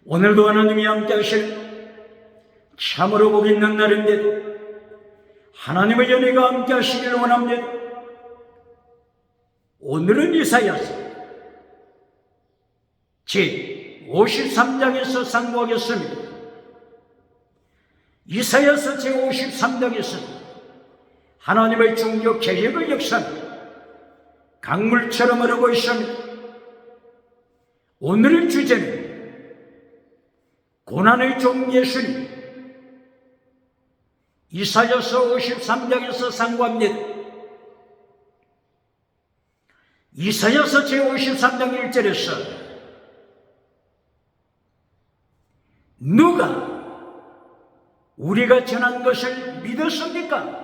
오늘도 하나님이 함께 하시는 참으로 복 있는 날인데도 하나님의 연혜가 함께 하시기를 원합니다. 오늘은 이사야서 제 53장에서 상고하겠습니다. 이사야서 제 53장에서 하나님의 종교 계획의 역사는 강물처럼 흐르고 있습니다. 오늘의 주제는 고난의 종 예수님, 이사야서 53장에서 상고합니다. 이사야서 제53장 1절에서 누가 우리가 전한 것을 믿었습니까?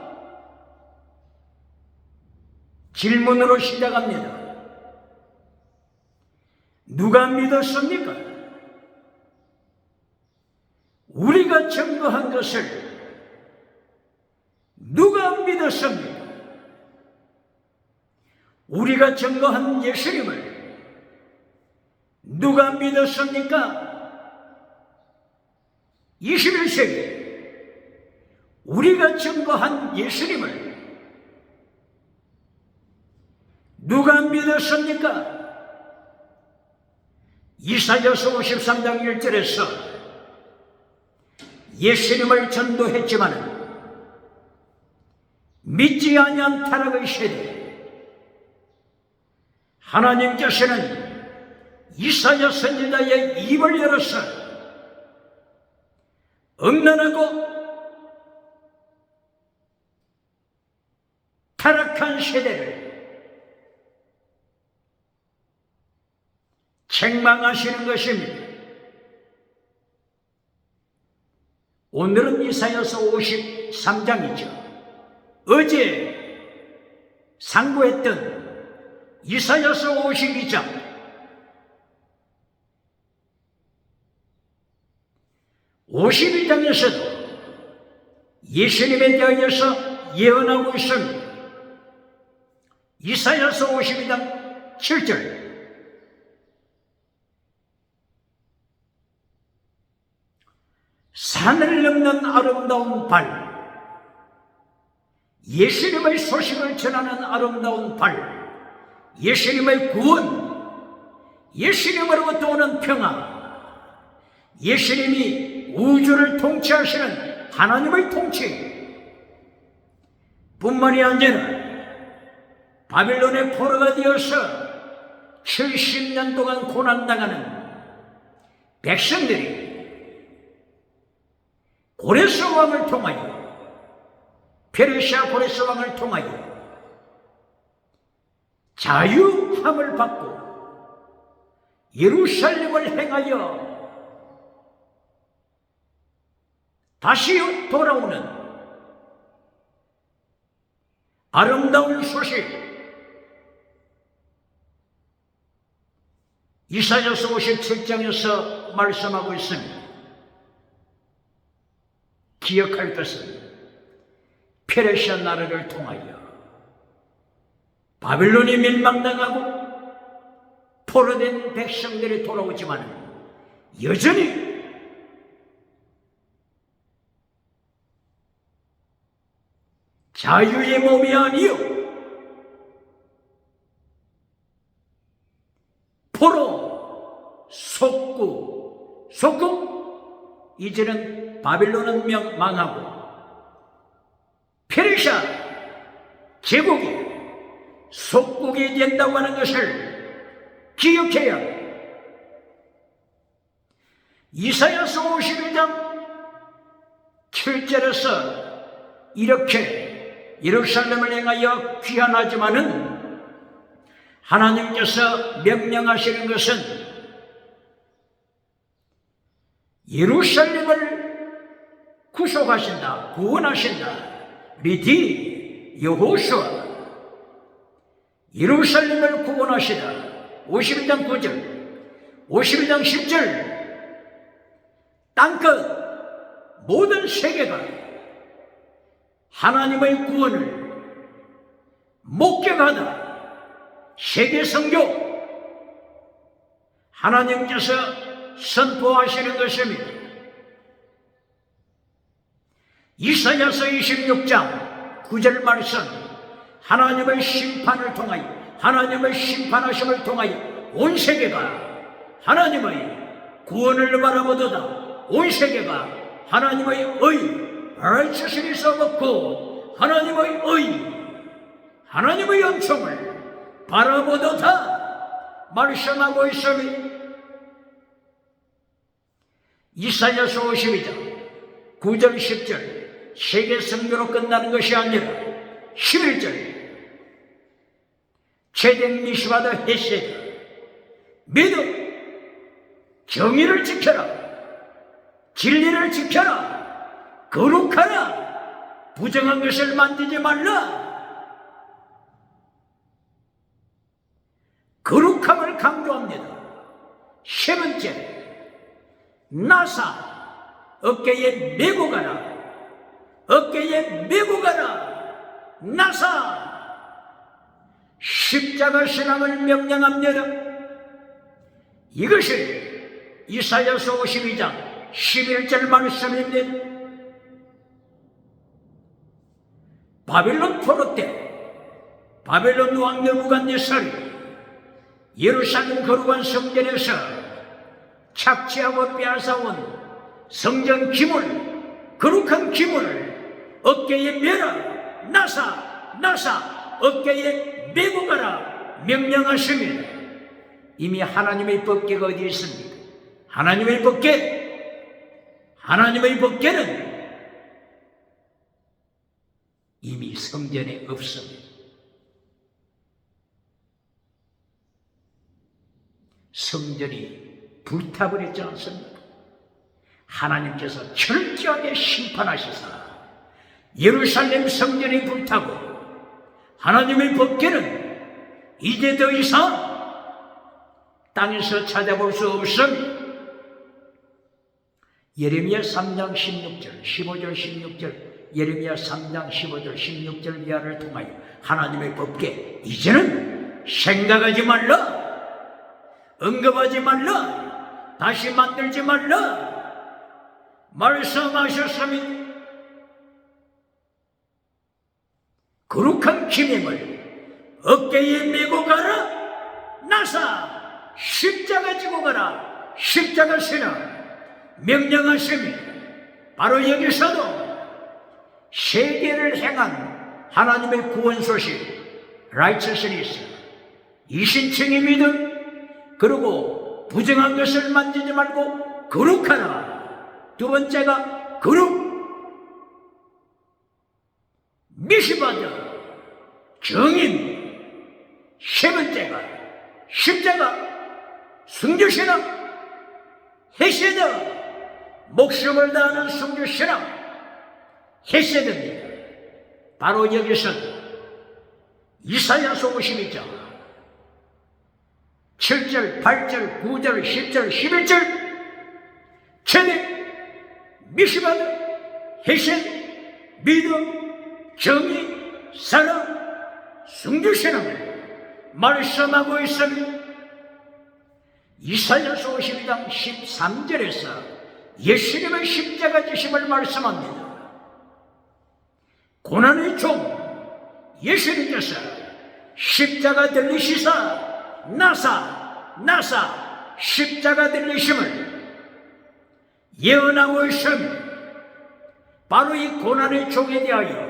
질문으로 시작합니다. 누가 믿었습니까? 우리가 증거한 것을 누가 믿었습니까? 우리가 증거한 예수님을 누가 믿었습니까? 21세기 우리가 증거한 예수님을 누가 믿었습니까? 이사야서 53장 1절에서 예수님을 전도했지만 믿지 아니한 타락의 세대, 하나님께서는 이사야 선지자의 입을 열어서 음란하고 타락한 세대를 책망하시는 것입니다. 오늘은 이사야서 53장이죠. 어제 상고했던 이사야서 52장, 52장에서도 예수님에 대하여서 예언하고 있습니다. 이사야서 52장 7절 산을 넘는 아름다운 발, 예수님의 소식을 전하는 아름다운 발, 예수님의 구원, 예수님으로부터 오는 평화, 예수님이 우주를 통치하시는 하나님의 통치 뿐만이 아니라 바빌론의 포로가 되어서 70년 동안 고난당하는 백성들이 고레스 왕을 통하여, 페르시아 고레스 왕을 통하여 자유함을 받고 예루살렘을 행하여 다시 돌아오는 아름다운 소식, 이사야서 57장에서 말씀하고 있습니다. 기억할 것은 페르시아 나라를 통하여 바빌론이 멸망당하고 포로된 백성들이 돌아오지만 여전히 자유의 몸이 아니요 포로, 속국, 이제는 바빌론은 망하고 페르시아 제국이 속국이 된다고 하는 것을 기억해야 합니다. 이사야서 51장 7절에서 이렇게 예루살렘을 향하여 귀환하지만은 하나님께서 명령하시는 것은 예루살렘을 구속하신다, 구원하신다. 리디 여호수아 예루살렘을 구원하시다. 51장 9절, 51장 10절 땅끝 모든 세계가 하나님의 구원을 목격하다. 세계 선교, 하나님께서 선포하시는 것입니다. 이사야서 26장 9절 말씀, 하나님의 심판을 통하여, 하나님의 심판하심을 통하여 온 세계가 하나님의 구원을 바라보도다. 온 세계가 하나님의 righteousness of God, 하나님의 하나님의 은총을 바라보도다 말씀하고 있습니다. 이사야서 52장 9절 10절 세계 선교로 끝나는 것이 아니라 11절 제덴 미시바다 헤세드 믿음 정의를 지켜라, 진리를 지켜라, 거룩하라, 부정한 것을 만들지 말라. 거룩함을 강조합니다. 세 번째, 나사 어깨에 메고 가라, 어깨에 메고 가라. 나사 십자가 신앙을 명령합니다. 이것이 이사야서 52장 11절 말씀입니다. 바벨론 포로 때 바벨론 왕 느부갓네살이 예루살렘 거룩한 성전에서 착취하고 빼앗아온 성전 기물, 거룩한 기물을 어깨에 메라, 나사 어깨에 메고 가라 명령하십니다. 이미 하나님의 법궤가 어디 있습니까? 하나님의 법궤는 이미 성전에 없습니다. 성전이 불타버렸지 않습니까? 하나님께서 철저하게 심판하시사 예루살렘 성전이 불타고 하나님의 법궤는 이제 더 이상 땅에서 찾아볼 수 없습니다. 예레미야 3장 16절 15절 16절 예레미야 3장 15절 16절 이하를 통하여 하나님의 법궤 이제는 생각하지 말라, 언급하지 말라, 다시 만들지 말라 말씀하셨습니다. 거룩한 기명을 어깨에 메고 가라, 나사 십자가 지고 가라, 십자가 신앙 명령하십니다. 바로 여기서도 세계를 향한 하나님의 구원 소식, righteousness, 이신층의 믿음, 그리고 부정한 것을 만지지 말고 거룩하라. 두 번째가 거룩, 미시바다, 정인. 세 번째가 십자가, 순교신앙, 헤세드, 목숨을 다하는 순교신앙, 헤세드입니다. 바로 여기서 이사야서 52장 7절, 8절, 9절, 10절, 11절 최대, 미시바드, 헤세드, 믿음, 정의, 사랑, 순교신앙을 말씀하고 있습니다. 이사야서 52장 13절에서 예수님의 십자가 지심을 말씀합니다. 고난의 종 예수님께서 십자가 들리시사 나사 십자가 들리심을 예언하고 있습니다. 바로 이 고난의 종에 대하여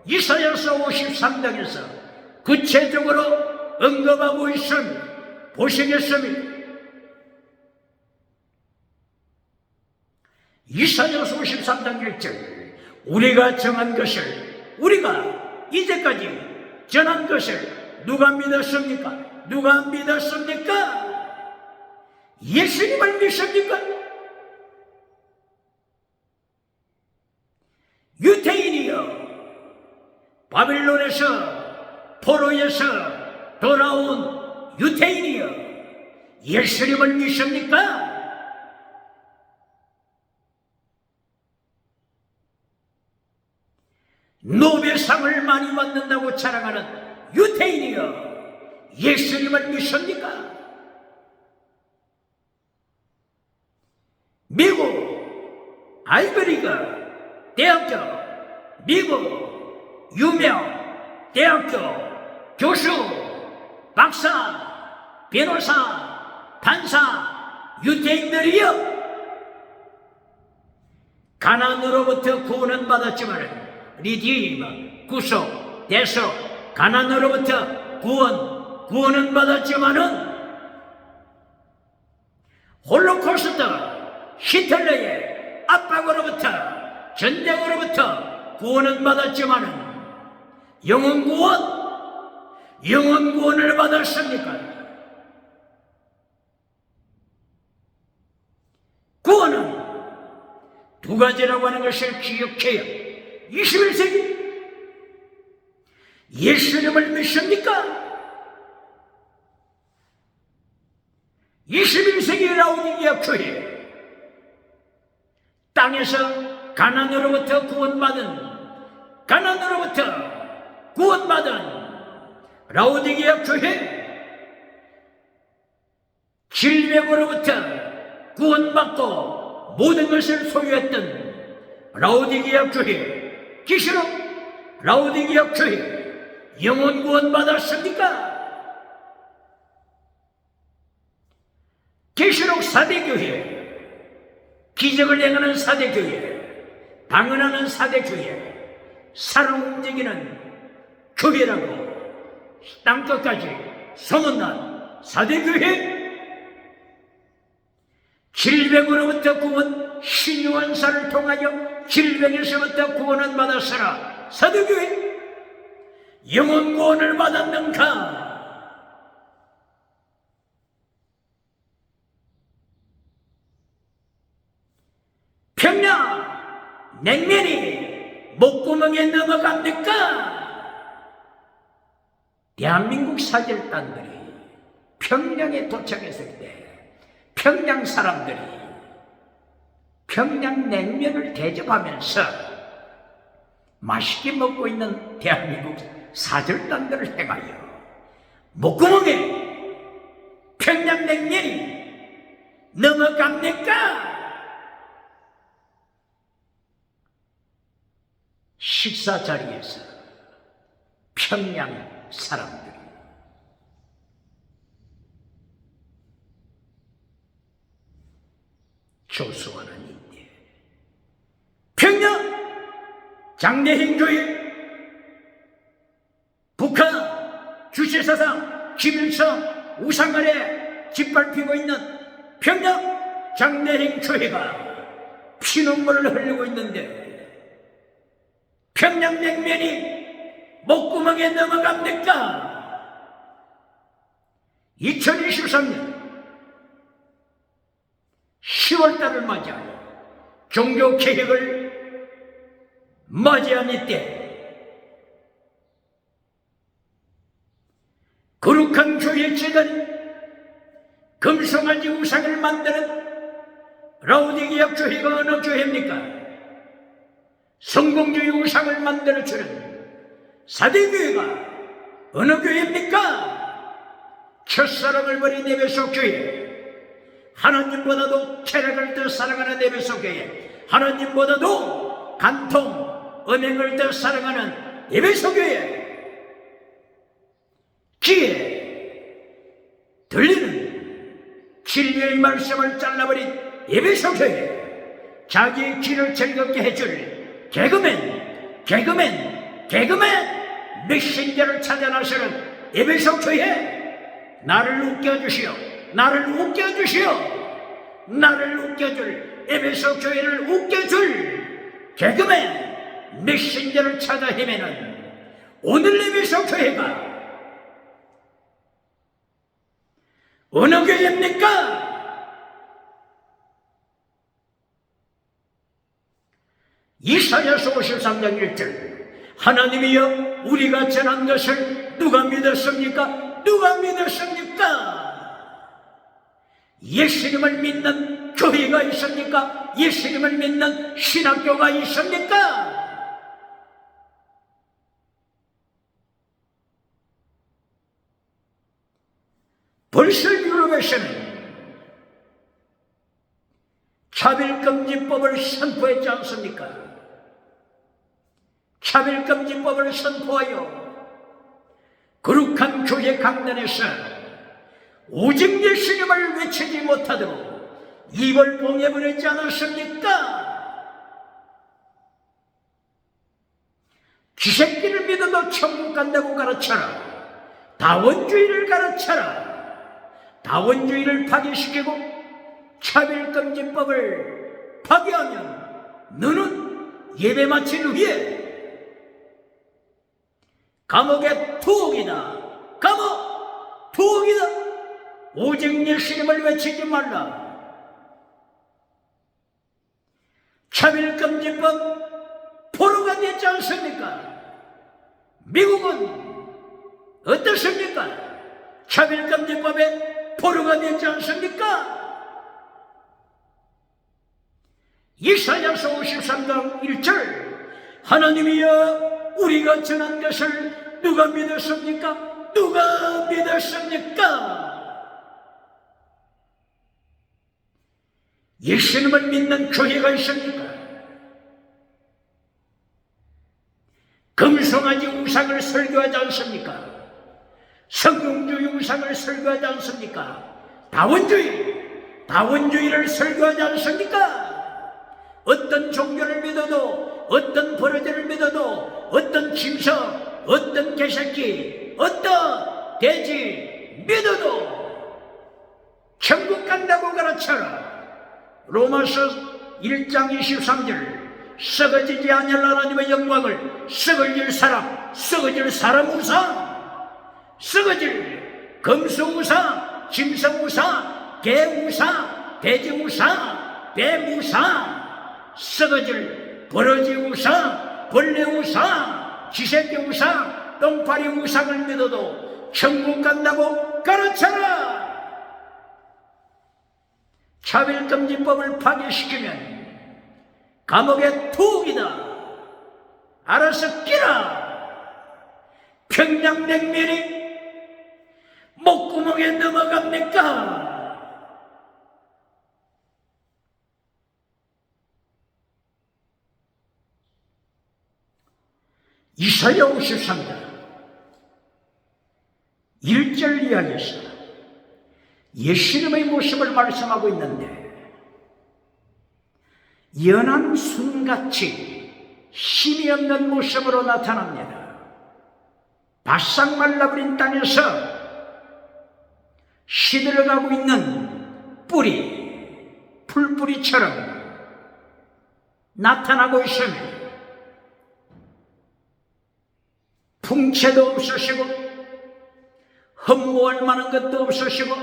이사야서 53장에서 구체적으로 언급하고 있습니다. 보시겠습니다. 이사야서 53장 1절 우리가 정한 것을, 우리가 이제까지 전한 것을 누가 믿었습니까? 누가 믿었습니까? 예수님을 믿습니까? 유태인이여, 바빌론에서 포로에서 돌아온 유태인이여, 예수님을 믿습니까? 노벨상을 많이 받는다고 자랑하는 유태인이여, 예수님을 믿습니까? 미국 아이브리그 대학교, 미국 유명 대학교 교수, 박사, 변호사, 판사, 유태인들이여, 가난으로부터 구원은 받았지만 리디임, 구속, 대속, 가난으로부터 구원은 받았지만은 홀로코스트, 히틀러의 압박으로부터, 전쟁으로부터 구원은 받았지만은 영원 구원을 받았습니까? 구원은 두 가지라고 하는 것을 기억해요. 21세기 예수님을 믿습니까? 21세기 라오디게아 교회, 땅에서 가난으로부터 구원받은 라오디게아 교회, 질병으로부터 구원받고 모든 것을 소유했던 라오디게아 교회, 기시록 라오디게아 교회, 영원 구원 받았습니까? 계시록 4대 교회, 기적을 행하는 4대 교회, 방언하는 4대 교회, 살아 움직이는 교회라고 땅끝까지 소문난 4대 교회, 질병으로부터 구원, 신유한사를 통하여 질병에서부터 구원을 받았으나 4대 교회, 영원 구원을 받았는가? 평양 냉면이 목구멍에 넘어갑니까? 대한민국 사절단들이 평양에 도착했을 때 평양 사람들이 평양 냉면을 대접하면서 맛있게 먹고 있는 대한민국 사절단들을 행하여 목구멍에 평양 냉면이 넘어갑니까? 식사 자리에서 평양 사람들이 조수하는 인데, 평양 장례행교회, 북한 주체사상 김일성 우상 아래 짓밟히고 있는 평양 장례행교회가 피눈물을 흘리고 있는데 평양냉면이 목구멍에 넘어갑니까? 2023년 10월달을 맞이하여 종교개혁을 맞이한 이때 거룩한 교회 재단이 금송아지 우상을 만드는 라오디게아 교회가 어느 교회입니까? 성공주의 우상을 만들어주는 4대 교회가 어느 교회입니까? 첫사랑을 버린 에베소 교회, 하나님보다도 쾌락을 더 사랑하는 에베소 교회, 하나님보다도 간통, 음행을 더 사랑하는 에베소 교회, 귀에 들리는 진리의 말씀을 잘라버린 에베소 교회, 자기의 귀를 즐겁게 해줄 개그맨 메신저를 찾아 나서는 에베소 교회, 나를 웃겨주시오, 나를 웃겨줄 에베소 교회를 웃겨줄 개그맨 메신저를 찾아 헤매는 오늘 에베소 교회가 어느 교회입니까? 이사야서 53장 1절, 하나님이여 우리가 전한 것을 누가 믿었습니까? 예수님을 믿는 교회가 있습니까? 예수님을 믿는 신학교가 있습니까? 벌써 유럽에서는 차별금지법을 선포했지 않습니까? 차별금지법을 선포하여 거룩한 교회 강단에서 오직 예수님을 외치지 못하도록 입을 봉해버리지 않았습니까? 쥐새끼를 믿어도 천국 간다고 가르쳐라. 다원주의를 가르쳐라. 다원주의를 파괴시키고 차별금지법을 파괴하면 너는 예배 마친 후에 감옥에 투옥이다. 감옥 투옥이다. 오직 예수님을 외치지 말라. 차별금지법 포로가 됐지 않습니까? 미국은 어떻습니까? 차별금지법에 포로가 됐지 않습니까? 이사야서 53장 1절 하나님이여 우리가 전한 것을 누가 믿었습니까? 누가 믿었습니까? 예수님을 믿는 교회가 있습니까? 금송아지 우상을 설교하지 않습니까? 성경주의 우상을 설교하지 않습니까? 다원주의를 설교하지 않습니까? 어떤 종교를 믿어도, 어떤 버러지를 믿어도, 어떤 짐승, 어떤 개새끼, 어떤 돼지 믿어도 천국 간다고 가르쳐라. 로마서 1장 23절 썩어지지 아니할 하나님의 영광을 썩어질 사람 우상, 썩어질 금수 우상, 짐승 우상, 개 우상, 돼지 우상, 뱀 우상, 썩어질 버러지 우상, 벌레 우상, 쥐새끼 우상, 똥파리 우상을 믿어도 천국 간다고 가르쳐라. 차별금지법을 파괴시키면 감옥에 투옥이다. 알아서 끼라. 평양냉면이 목구멍에 넘어갑니까? 이사야 53장 1절 이하에서 예수님의 모습을 말씀하고 있는데 연한 순같이 힘이 없는 모습으로 나타납니다. 바싹 말라버린 땅에서 시들어가고 있는 풀뿌리처럼 나타나고 있습니다. 풍채도 없으시고 흠모할 만한 것도 없으시고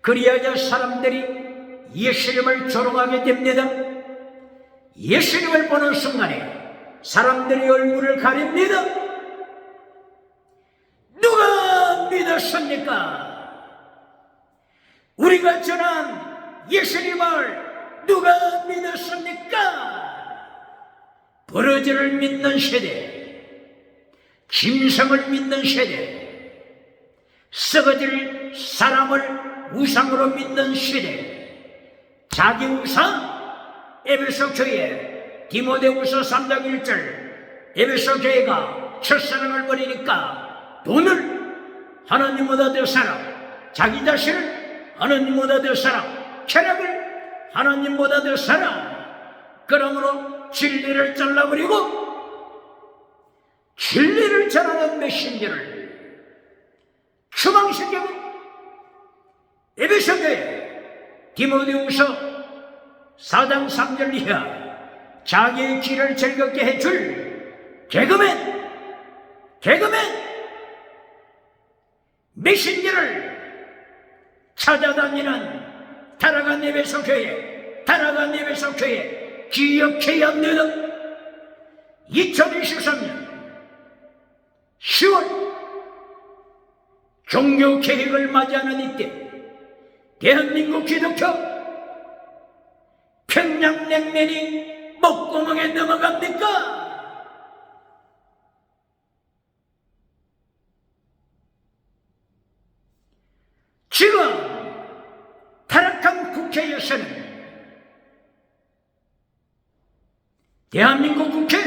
그리하여 사람들이 예수님을 조롱하게 됩니다. 예수님을 보는 순간에 사람들이 얼굴을 가립니다. 누가 믿었습니까? 우리가 전한 예수님을 누가 믿었습니까? 버러지를 믿는 세대, 짐승을 믿는 세대, 썩어질 사람을 우상으로 믿는 시대, 자기 우상, 에베소 교회, 디모데후서 3장 1절, 에베소 교회가 첫사랑을 버리니까 돈을 하나님보다 더 사랑, 자기 자신을 하나님보다 더 사랑, 체력을 하나님보다 더 사랑, 그러므로 진리를 잘라버리고 진리를 전하는 메신저를 추방시키고 에베소 교회 디모데후서 4장 3절 이하 자기의 길을 즐겁게 해줄 개그맨 메신저를 찾아다니는 타락한 에베소 교회 기억해야 합니다. 2023년 10월 종교개혁을 맞이하는 이때 대한민국 기독교 평양냉면이 목구멍에 넘어갑니까? 지금 타락한 국회에서는 대한민국 국회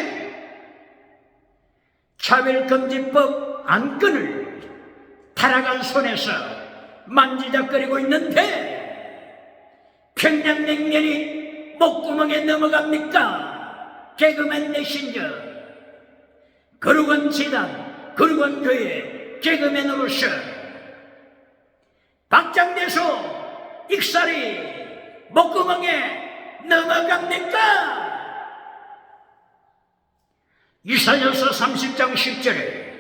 차별금지법 안건을 타락한 손에서 만지작거리고 있는데 평양냉면이 목구멍에 넘어갑니까? 개그맨 메신저, 거룩한 재단, 거룩한 교회 개그맨으로서 박장대소 익살이 목구멍에 넘어갑니까? 이사야서 30장 10절에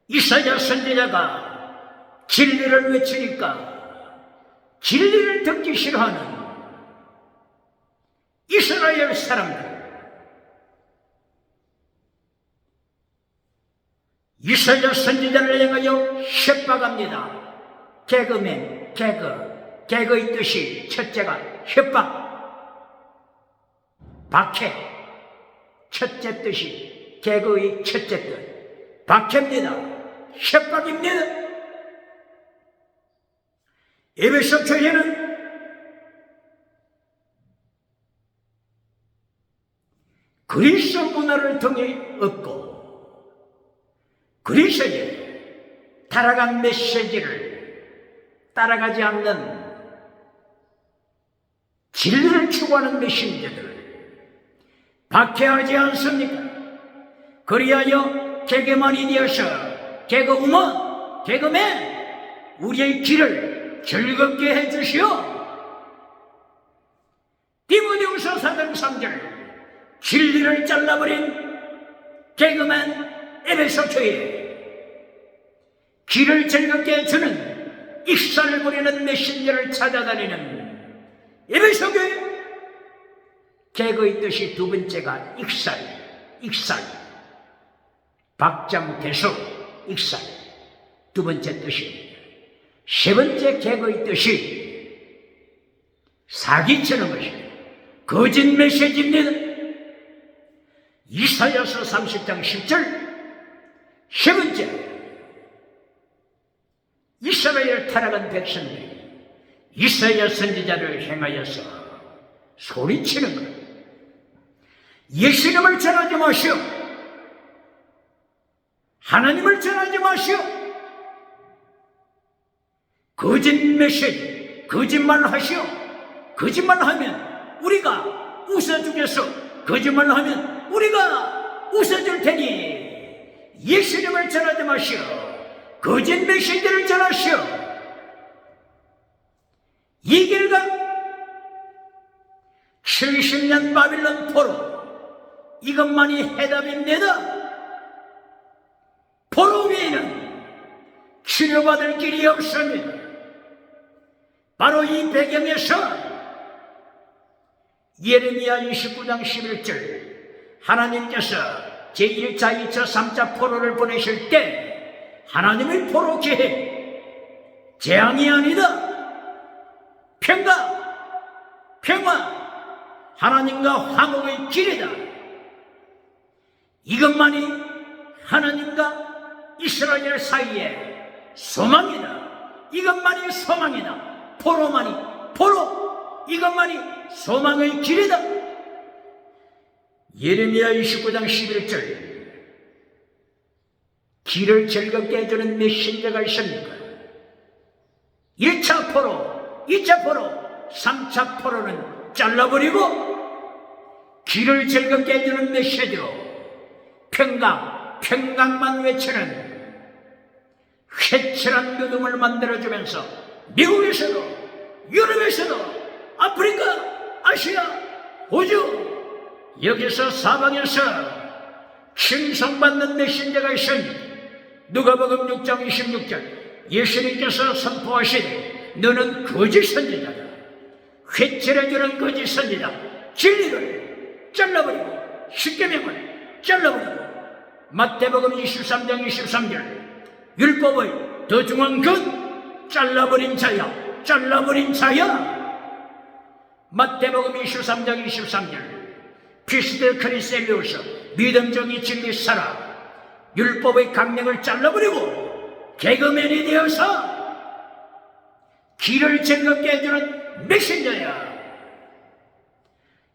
이사야 선지자가 진리를 외치니까 진리를 듣기 싫어하는 이스라엘 사람들, 이사야 선지자를 향하여 협박합니다. 개그맨, 개그의 뜻이 첫째가 협박, 박해, 첫째 뜻이 개그의 첫째 뜻, 박해입니다. 협박입니다. 에베소 교회는 그리스도 문화를 통해 얻고 그리스도의 타락한 메시지를 따라가지 않는 진리를 추구하는 메신저들을 박해하지 않습니까? 그리하여 개그맨이 되어서 개그우먼, 개그맨 우리의 길을 즐겁게 해주시오. 디모데후서 4장 3절 진리를 잘라버린 개그맨 에베소 교회, 길을 즐겁게 해주는 익살을 부리는 메신저를 찾아다니는 에베소 교회, 개그의 뜻이 두 번째가 익살, 박장대소, 익살 두 번째 뜻입니다. 세 번째 개그의 뜻이 사기치는 것입니다. 거짓 메시지입니다. 이사야서 30장 10절 세 번째, 이스라엘 타락한 백성들이 이사야 선지자를 행하여서 소리치는 것, 예수님을 전하지 마시오, 하나님을 전하지 마시오, 거짓 메시지, 거짓말 하시오. 거짓말하면 우리가 웃어주겠소. 거짓말하면 우리가 웃어줄 테니 예수님을 전하지 마시오. 거짓 메시지를 전하시오. 이 길과 70년 바빌론 포로, 이것만이 해답입니다. 포로 위에는 치료받을 길이 없습니다. 바로 이 배경에서 예레미야 29장 11절 하나님께서 제1차, 2차, 3차 포로를 보내실 때 하나님의 포로 계획, 재앙이 아니다, 평화, 하나님과 화목의 길이다. 이것만이 하나님과 이스라엘 사이의 소망이다. 이것만이 소망이다. 포로, 이것만이 소망의 길이다. 예레미야 29장 11절 길을 즐겁게 해주는 메신저가 있습니까? 1차 포로, 2차 포로, 3차 포로는 잘라버리고 길을 즐겁게 해주는 메시지로 평강만 외치는 회칠한 믿음을 만들어주면서 미국에서도, 유럽에서도, 아프리카, 아시아, 호주, 여기서 사방에서 칭송받는 메신저가 있습니다. 누가복음 6장 26절 예수님께서 선포하시되 너는 거짓 선지자다. 회칠해주는 거짓 선지자, 진리를 잘라버리고 십계명을 잘라버리고 마태복음 23장 23절 율법의 더 중한 것 잘라버린 자야. 마태복음 23장 23절 피스드 크리셀리우스 믿음적인 진리 살아 율법의 강령을 잘라버리고 개그맨이 되어서 길을 즐겁게 해주는 메신저야.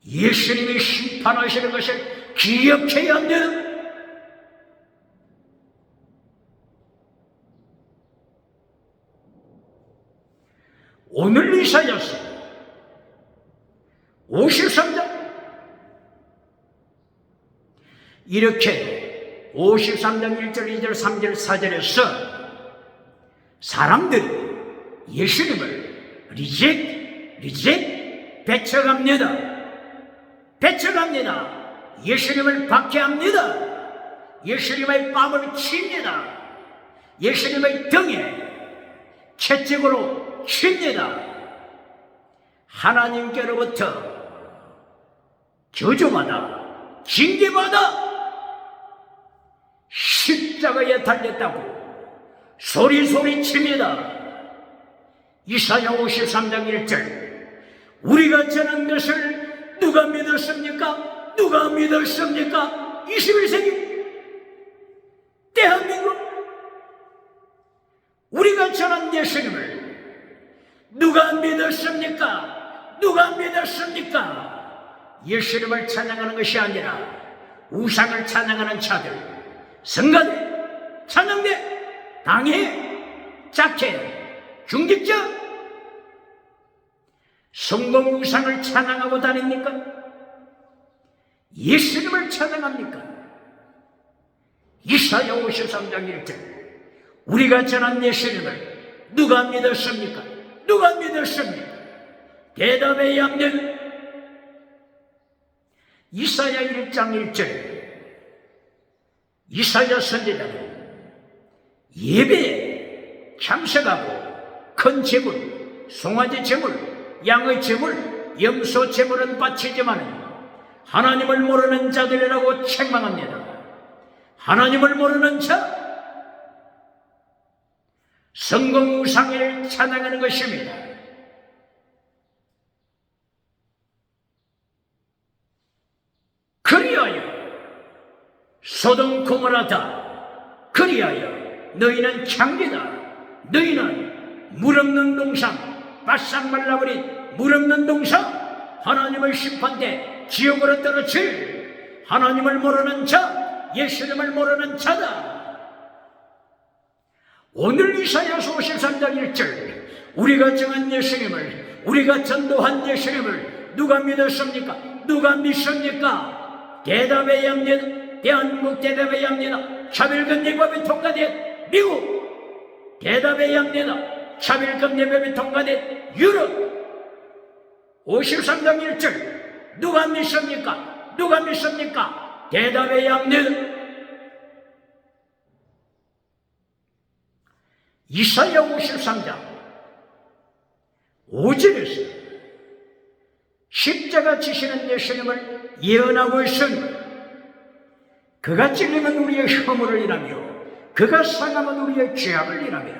예수님이 심판하시는 것을 기억해야 합니다. 오늘 이사야서 53장 이렇게 53장 1절 2절 3절 4절에서 사람들이 예수님을 배척합니다. 예수님을 박해합니다. 예수님의 뺨을 칩니다. 예수님의 등에 채찍으로 칩니다. 하나님께로부터 저주받아 징계받아 십자가에 달렸다고 소리 칩니다. 이사야 53장 1절 우리가 전한 것을 누가 믿었습니까? 21세기 대한민국 우리가 전한 예수님을 누가 믿었습니까? 예수님을 찬양하는 것이 아니라 우상을 찬양하는 자들, 성가대, 찬양대, 당회, 작회, 중직자, 성공 우상을 찬양하고 다닙니까? 예수님을 찬양합니까? 이사야 53장 1절 우리가 전한 예수님을 누가 믿었습니까? 대답해야 합니다. 이사야 1장 1절 이사야 선지자는 예배에 참석하고 큰 제물, 송아지 제물, 양의 제물, 염소 제물은 바치지만 하나님을 모르는 자들이라고 책망합니다. 하나님을 모르는 자, 성공 우상을 찬양하는 것입니다. 그리하여 소돔 고모라다, 그리하여 너희는 창기다. 너희는 물없는 동상, 바싹 말라버린 물없는 동상, 하나님의 심판대 지옥으로 떨어질 하나님을 모르는 자, 예수님을 모르는 자다. 오늘 이사야서 53장 1절 우리가 정한 예수님을, 우리가 전도한 예수님을 누가 믿었습니까? 대답해야 합니다. 대한민국 대답해야 합니다. 차별금지법이 통과된 미국 대답해야 합니다. 차별금지법이 통과된 유럽 53장 1절 누가 믿습니까? 대답해야 합니다. 이사야 53장 5절에서 십자가 지시는 예수님을 예언하고 있습니다. 그가 찔리면 우리의 허물을 인하며 그가 상하면 우리의 죄악을 인하며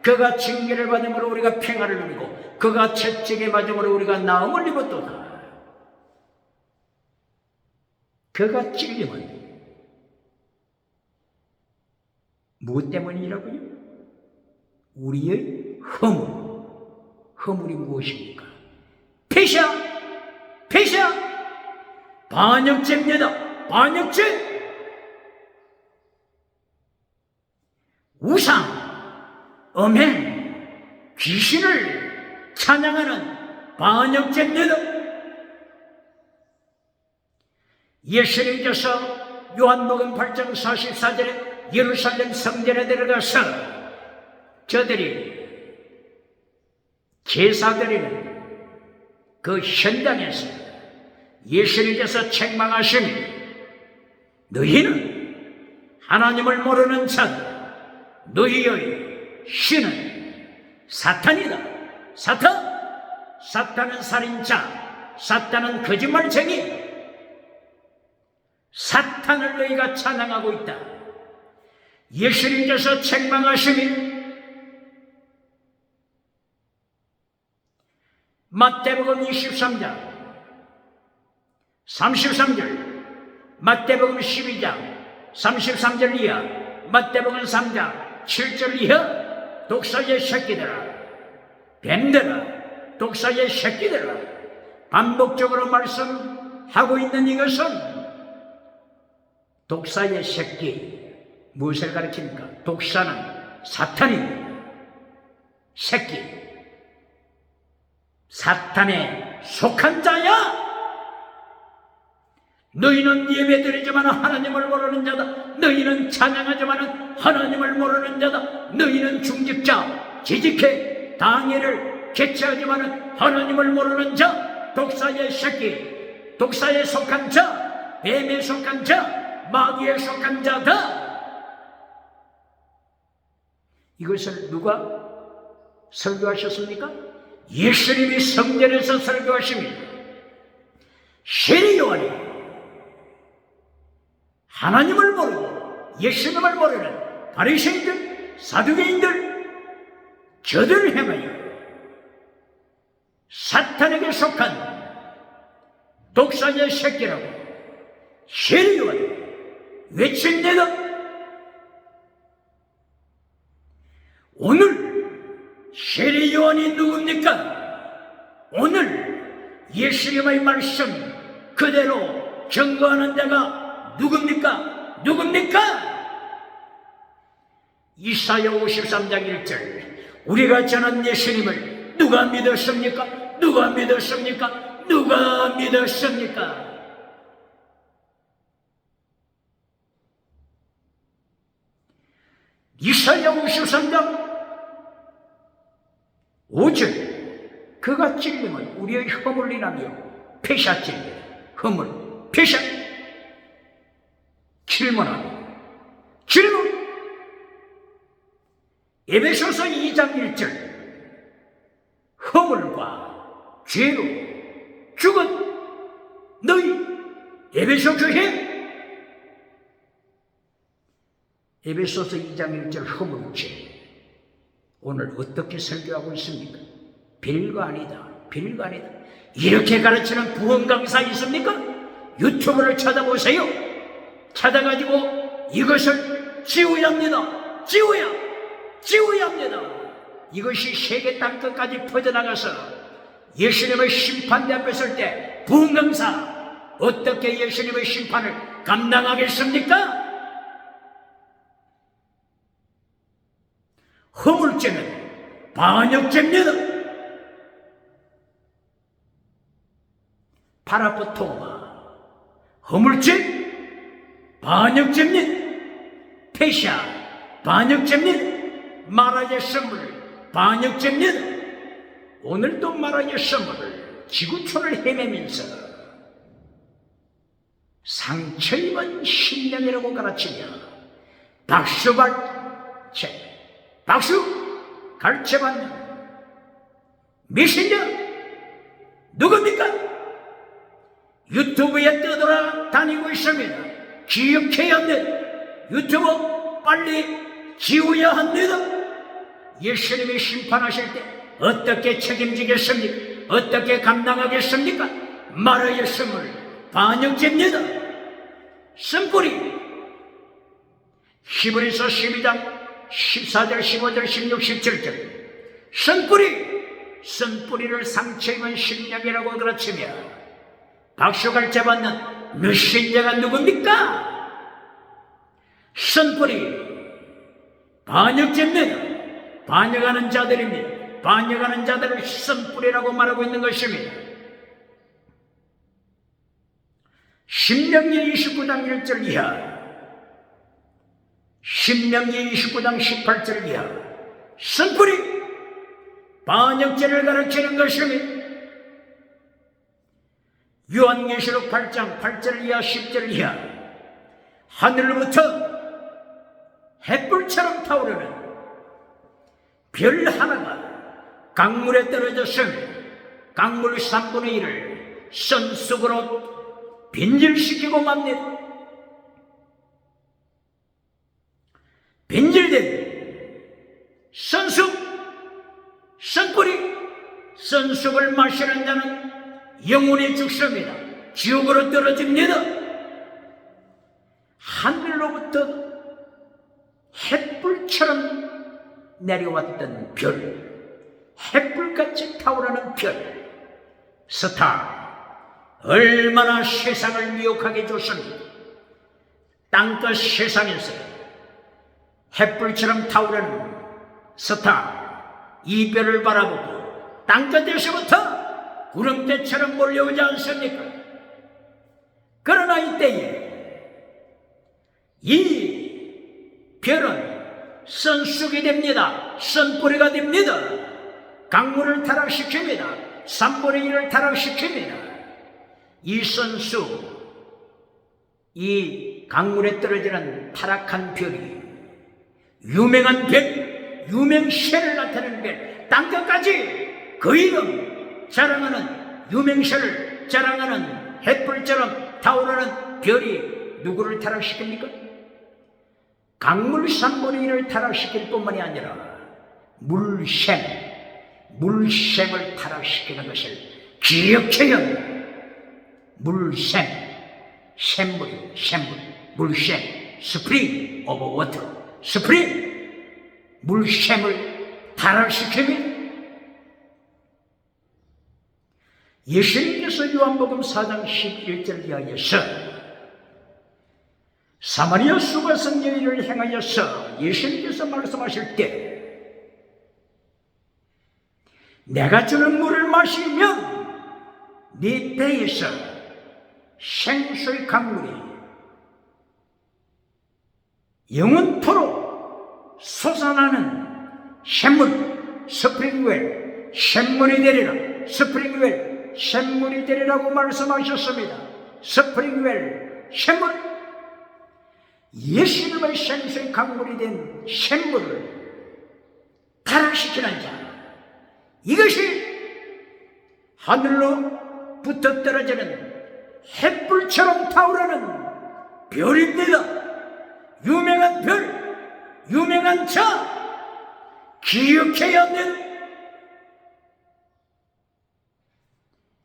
그가 징계를 받음으로 우리가 평안을 누리고 그가 채찍에 맞음으로 우리가 나음을 입었도다. 그가 찔리면 무엇 때문이라고요? 우리의 허물이 무엇입니까? 패샤, 반역죄입니다. 반역죄, 우상, 음행, 귀신을 찬양하는 반역죄입니다. 예수님께서 요한복음 8장 44절에 예루살렘 성전에 들어가서 저들이 제사드리는 그 현장에서 예수님께서 책망하시니 너희는 하나님을 모르는 자들, 너희의 신은 사탄이다. 사탄은 살인자, 사탄은 거짓말쟁이, 사탄을 너희가 찬양하고 있다. 예수님께서 책망하시니 마태복음 23장 33절, 마태복음 12장 33절 이하, 마태복음 3장 7절 이하, 독사의 새끼들아, 뱀들아, 독사의 새끼들아, 반복적으로 말씀하고 하고 있는 이것은 독사의 새끼. 무엇을 가리킵니까? 독사는 사탄입니다. 새끼. 사탄에 속한 자야. 너희는 예배드리지만 하나님을 모르는 자다. 너희는 찬양하지만 하나님을 모르는 자다. 너희는 중직자, 지직해 당회를 개최하지만 하나님을 모르는 자, 독사의 새끼, 독사에 속한 자, 뱀에 속한 자, 마귀에 속한 자다. 이것을 누가 설교하셨습니까? 예수님이 성전에서 설교하십니다. 세례 요한이 하나님을 모르고 예수님을 모르는 바리새인들, 사두개인들, 저들을 행하여 사탄에게 속한 독사의 새끼라고 세례 요한이 외칩니다. 오늘 세례 요한이 누굽니까? 오늘 예수님의 말씀 그대로 증거하는 자가 누굽니까? 이사야 53장 1절. 우리가 전한 예수님을 누가 믿었습니까? 누가 믿었습니까? 누가 믿었습니까? 이사야 53장 5절. 그가 찔림은 우리의 허물을 인하며 패사 찔림. 허물, 패사. 질문. 에베소서 2장 1절. 허물과 죄로 죽은 너희 에베소 교회. 에베소서 2장 1절 허물죄. 오늘 어떻게 설교하고 있습니까? 별거 아니다. 이렇게 가르치는 부흥 강사 있습니까? 유튜브를 찾아보세요. 찾아가지고 이것을 지워야 합니다. 지워야 합니다. 이것이 세계 땅끝까지 퍼져나가서 예수님의 심판대 앞에 설 때 부흥 강사 어떻게 예수님의 심판을 감당하겠습니까? 허물죄는 반역죄입니다. 파라포토마. 허물죄 반역죄입니다. 페샤 반역죄입니다. 마라의 선물 반역죄입니다. 오늘도 마라의 선물을 지구촌을 헤매면서 상처 입은 신령이라고 가르치며 박수 가르쳐받는 메신저 누굽니까? 유튜브에 떠돌아다니고 있습니다. 기억해야 합니다. 유튜브 빨리 지워야 합니다. 예수님이 심판하실 때 어떻게 책임지겠습니까? 어떻게 감당하겠습니까? 마라의 선물 반역죄입니다. 쓴뿌리. 히브리서 12장 14절, 15절, 16, 17절. 쓴뿌리를 상처 입은 심령이라고 가르치며 박수 가르쳐받는 메신저가 누굽니까? 쓴뿌리 반역죄입니다. 반역하는 자들입니다. 반역하는 자들을 쓴뿌리라고 말하고 있는 것입니다. 신명기 29장 1절 이하, 신명기 29장 18절 이하. 쓴뿌리 반역죄를 가르치는 것입니다. 요한계시록 8장 8절 이하 10절 이하. 하늘로부터 햇불처럼 타오르는 별 하나가 강물에 떨어졌으며 강물 3분의 1을 선 속으로 빈질시키고 맙니다. 빈질된 선뿌리, 선숲을 마시는 자는 영원히 죽습니다. 지옥으로 떨어집니다. 하늘로부터 햇불처럼 내려왔던 별, 햇불같이 타오르는 별, 스타, 얼마나 세상을 미혹하게 줬습니까? 땅끝 세상에서 햇불처럼 타오르는 스타 이별을 바라보고 땅끝에서부터 구름대처럼 몰려오지 않습니까? 그러나 이때에 이 별은 선쑥이 됩니다. 선뿌리가 됩니다. 강물을 타락시킵니다. 3분의 1을 타락시킵니다. 이 선수, 이 강물에 떨어지는 타락한 별이 유명한 별, 유명세를 나타내는 별, 땅끝까지 그 이름 자랑하는 유명세를 자랑하는 햇불처럼 타오르는 별이 누구를 타락시킵니까? 강물 3분의 1을 타락시킬 뿐만이 아니라 물샘을 타락시키는 것을 기억해야 합니다. 물샘, 물샘, 스프링 오브 워터, 스프링, 물샘을 타락시킵니다. 예수님께서 요한복음 4장 11절 이하에서 사마리아 수가성 여인을 행하여서 예수님께서 말씀하실 때 내가 주는 물을 마시면 네 배에서 생수의 강물이 영원토록 솟아나는 샘물, 스프링웰, 샘물이 되리라. 스프링웰, 샘물이 되리라고 말씀하셨습니다. 스프링웰, 샘물. 예수님의 생수의 강물이 된 샘물을 타락시키는 자, 이것이 하늘로 붙어 떨어지는 햇불처럼 타오르는 별입니다. 유명한 별, 유명한 자, 기억해야 합니다.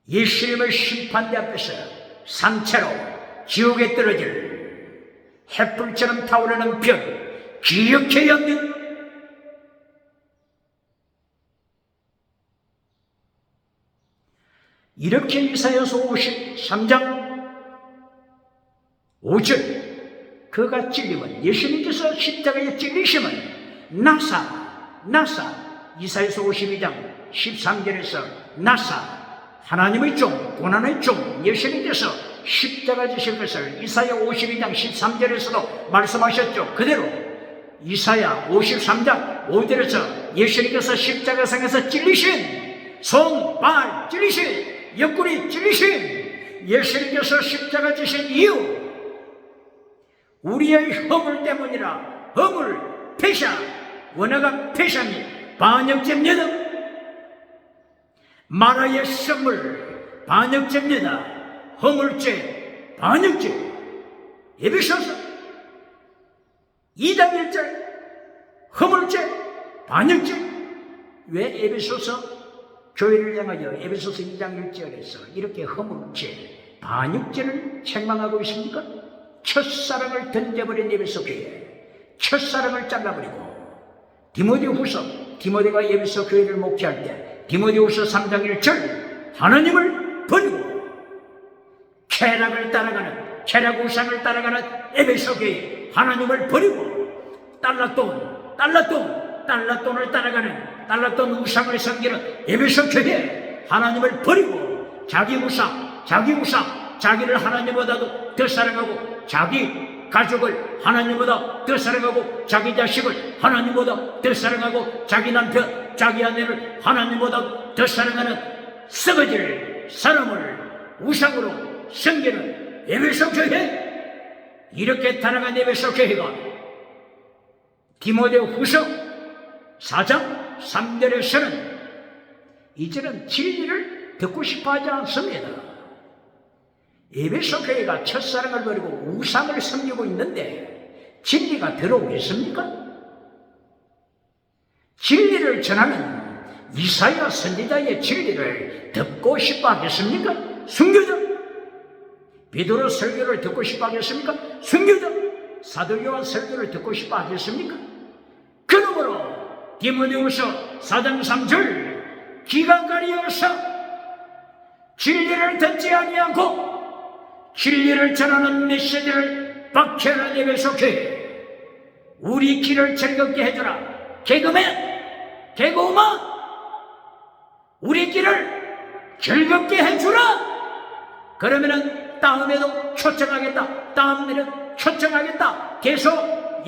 예수님의 심판대 앞에서 산채로 지옥에 떨어질 햇불처럼 타오르는 별, 기억해야 합니다. 이렇게 이사야서 53장 5절 그가 찔림은 예수님께서 십자가에 찔리심은 나사 이사야서 52장 13절에서 나사 하나님의 종, 고난의 종 예수님께서 십자가 지실 것을 이사야 52장 13절에서도 말씀하셨죠. 그대로 이사야 53장 5절에서 예수님께서 십자가상에서 찔리신 손, 발 찔리신 옆구리 찔리신 예수님께서 십자가 지신 이유 우리의 허물 때문이라. 허물, 패샤, 원어가 패샤니 반역죄입니다. 마라의 선물 반역죄입니다. 허물죄, 반역죄. 에베소서 2장 1절 허물죄, 반역죄. 왜 에베소서 교회를 향하여 에베소서 2장 1절에서 이렇게 허물죄, 반역죄를 책망하고 있습니까? 첫사랑을 던져버린 에베소 교회, 첫사랑을 잘라버리고 디모데가 에베소 교회를 목회할 때 디모데후서 3장 1절 하나님을 버리고 쾌락을 따라가는, 쾌락 우상을 따라가는 에베소 교회 하나님을 버리고 달라돈을 따라가는 달라돈 우상을 섬기는 에베소 교회 하나님을 버리고 자기 우상, 자기를 하나님보다도 더 사랑하고 자기 가족을 하나님보다 더 사랑하고 자기 자식을 하나님보다 더 사랑하고 자기 남편, 자기 아내를 하나님보다 더 사랑하는 썩어질 사람을 우상으로 섬기는 에베소 교회, 이렇게 타락한 에베소 교회가 디모데후서 4장 3절에서는 이제는 진리를 듣고 싶어 하지 않습니다. 에베소 교회가 첫사랑을 버리고 우상을 섬기고 있는데 진리가 들어오겠습니까? 진리를 전하는 이사야 선지자의 진리를 듣고 싶어 하겠습니까? 순교자. 베드로 설교를 듣고 싶어 하겠습니까? 순교자. 사도 요한 설교를 듣고 싶어 하겠습니까? 그러므로 디모데후서 4장 3절 기가 가리어서 진리를 듣지 아니하고 진리를 전하는 메시지를 박해하는 예배소 교회, 우리 길을 즐겁게 해주라. 개그맨, 개그우먼, 우리 길을 즐겁게 해주라. 그러면은 다음에도 초청하겠다. 다음에는 초청하겠다. 계속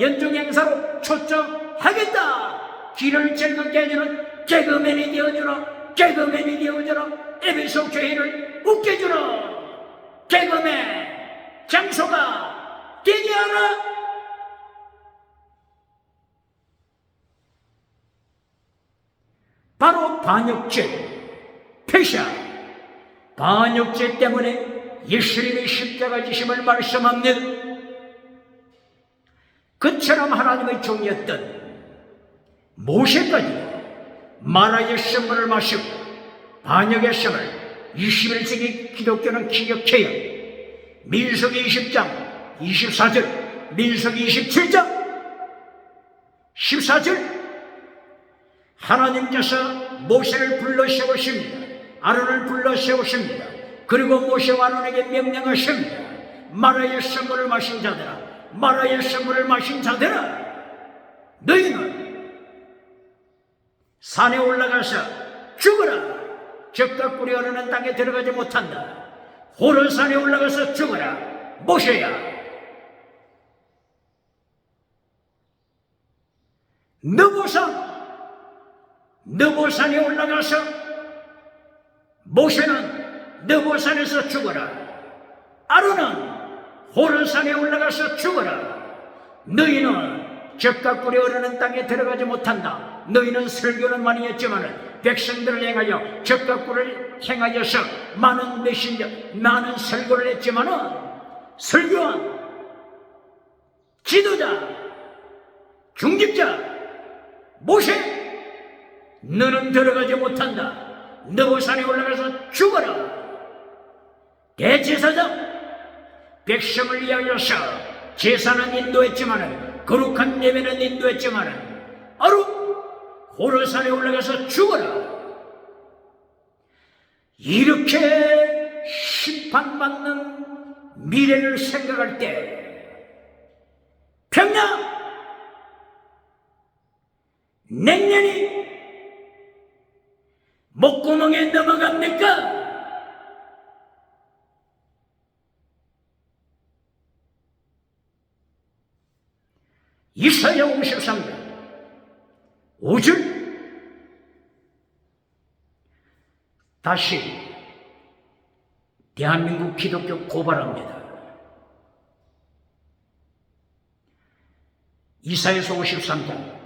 연중 행사로 초청하겠다. 길을 즐겁게 해주는 개그맨이 되어주라. 개그맨이 되어주라. 에베소 교회를 웃겨주라. 개그맨 장소가 되게 하라. 바로 반역죄, 패샤. 반역죄 때문에 예수님의 십자가 지심을 말씀합니다. 그처럼 하나님의 종이었던 모세까지 마라의 선물을 마시고 반역의 선을 21세기 기독교는 기억해요. 민수기 20장 24절, 민수기 27장 14절, 하나님께서 모세를 불러 세우십니다. 아론을 불러 세우십니다. 그리고 모세와 아론에게 명령하십니다. 마라의 선물을 마신 자들아, 마라의 선물을 마신 자들아, 너희는 산에 올라가서 죽어라. 적과 꿀이 흐르는 땅에 들어가지 못한다. 호르산에 올라가서 죽어라. 모세야, 느보산에 올라가서 모세는 느보산에서 죽어라. 아론은 호르산에 올라가서 죽어라. 너희는 적과 꿀이 흐르는 땅에 들어가지 못한다. 너희는 설교는 많이 했지만 백성들을 행하여 적과 꿀을 행하여서 많은 메신저, 많은 설교를 했지만 설교한 지도자, 중직자 모세, 너는 들어가지 못한다. 느보산에 올라가서 죽어라. 대제사장, 백성을 위하여서 제사는 인도했지만, 거룩한 예배는 인도했지만, 아론 호르산에 올라가서 죽어라. 이렇게 심판받는 미래를 생각할 때 평양 냉년이 목구멍에 넘어갑니까? 이사야 53장 5절, 다시 대한민국 기독교 고발합니다. 이사야서 53장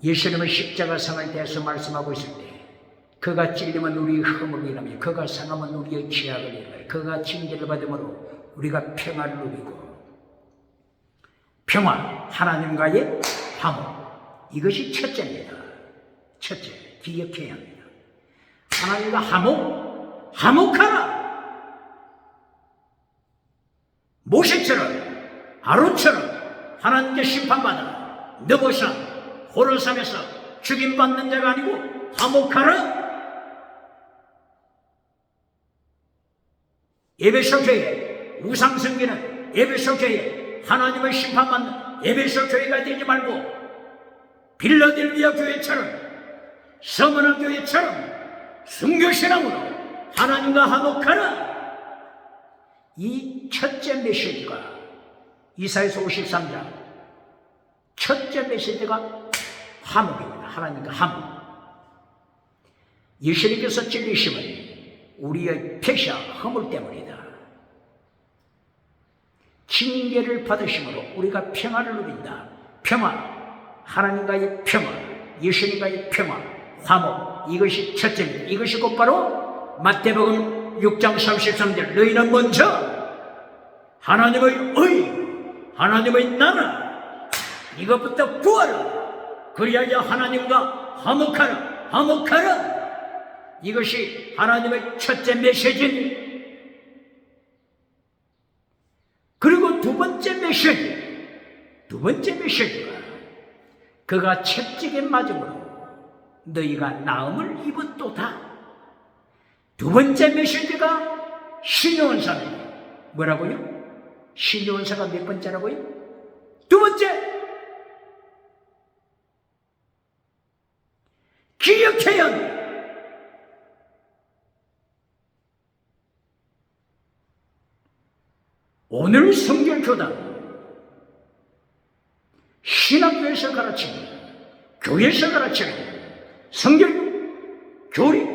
예수님의 십자가상을 대해서 말씀하고 있을 때, 그가 찔리면 우리의 허물을 인하며 그가 상하면 우리의 죄악을 인하며 그가 징계를 받음으로 우리가 평화를 누리고, 평화, 하나님과의 화목, 이것이 첫째입니다. 첫째, 기억해야 합니다. 하나님과 화목하라. 모세처럼, 아론처럼 하나님께 심판받아 느보산, 호르산에서 죽임받는 자가 아니고 화목하라. 에베소 교회, 우상숭배는 에베소 교회, 하나님의 심판받는 에베소 교회가 되지 말고 빌라델비아 교회처럼, 서머나 교회처럼 순교신앙으로 하나님과 화목하라. 이 첫째 메시지가 이사야서 53장 첫째 메시지가 화목입니다. 하나님과 화목. 예수님께서 찔리심은 우리의 패샤, 허물 때문이다. 징계를 받으심으로 우리가 평화를 누린다. 평화, 하나님과의 평화, 예수님과의 평화, 화목, 이것이 첫째입니다. 이것이 곧바로 마태복음 6장 33절, 너희는 먼저 하나님의 의, 하나님의 나라, 이것부터 구하라. 그리하여 하나님과 화목하라. 화목하라. 이것이 하나님의 첫째 메시지입니다. 그리고 두 번째 메시지가 그가 채찍에 맞음으로 너희가 나음을 입었도다. 두 번째 메시지가 신요원사입니다. 뭐라고요? 신요원사가 몇 번째라고요? 두 번째! 기억해야 합니다. 오늘 성결교단 신학교에서 가르치는, 교회에서 가르치는 성결 교리,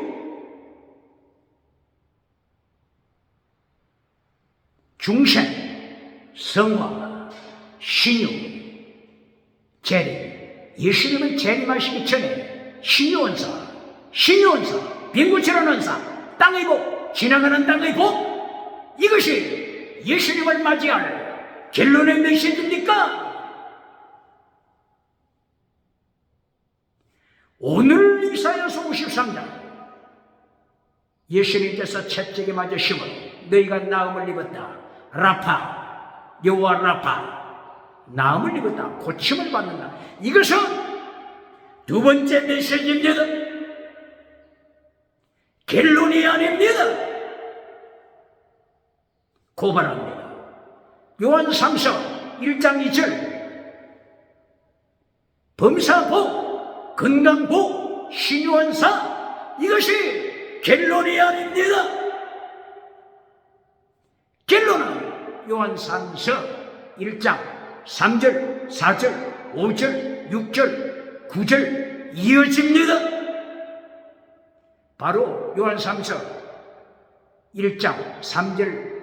중생, 성화, 신유, 재림, 예수님을 재림하시기 전에 신유원사, 빈구치는 원사, 땅의 복, 지나가는 땅의 복, 이것이 예수님을 맞이할 결론의 메시지입니까? 오늘 이사야서 53장, 예수님께서 채찍에 맞아 심어 너희가 나음을 입었다. 라파, 여호와 라파, 나음을 입었다. 고침을 받는다. 이것은 두 번째 메시지입니다. 결론이 아닙니다. 고발합니다. 요한 3서 1장 2절, 범사복, 건강복, 신유원사, 이것이 결론이 아닙니다. 결론은 요한 3서 1장 3절, 4절, 5절, 6절, 9절 이어집니다. 바로 요한 3서 1장 3절,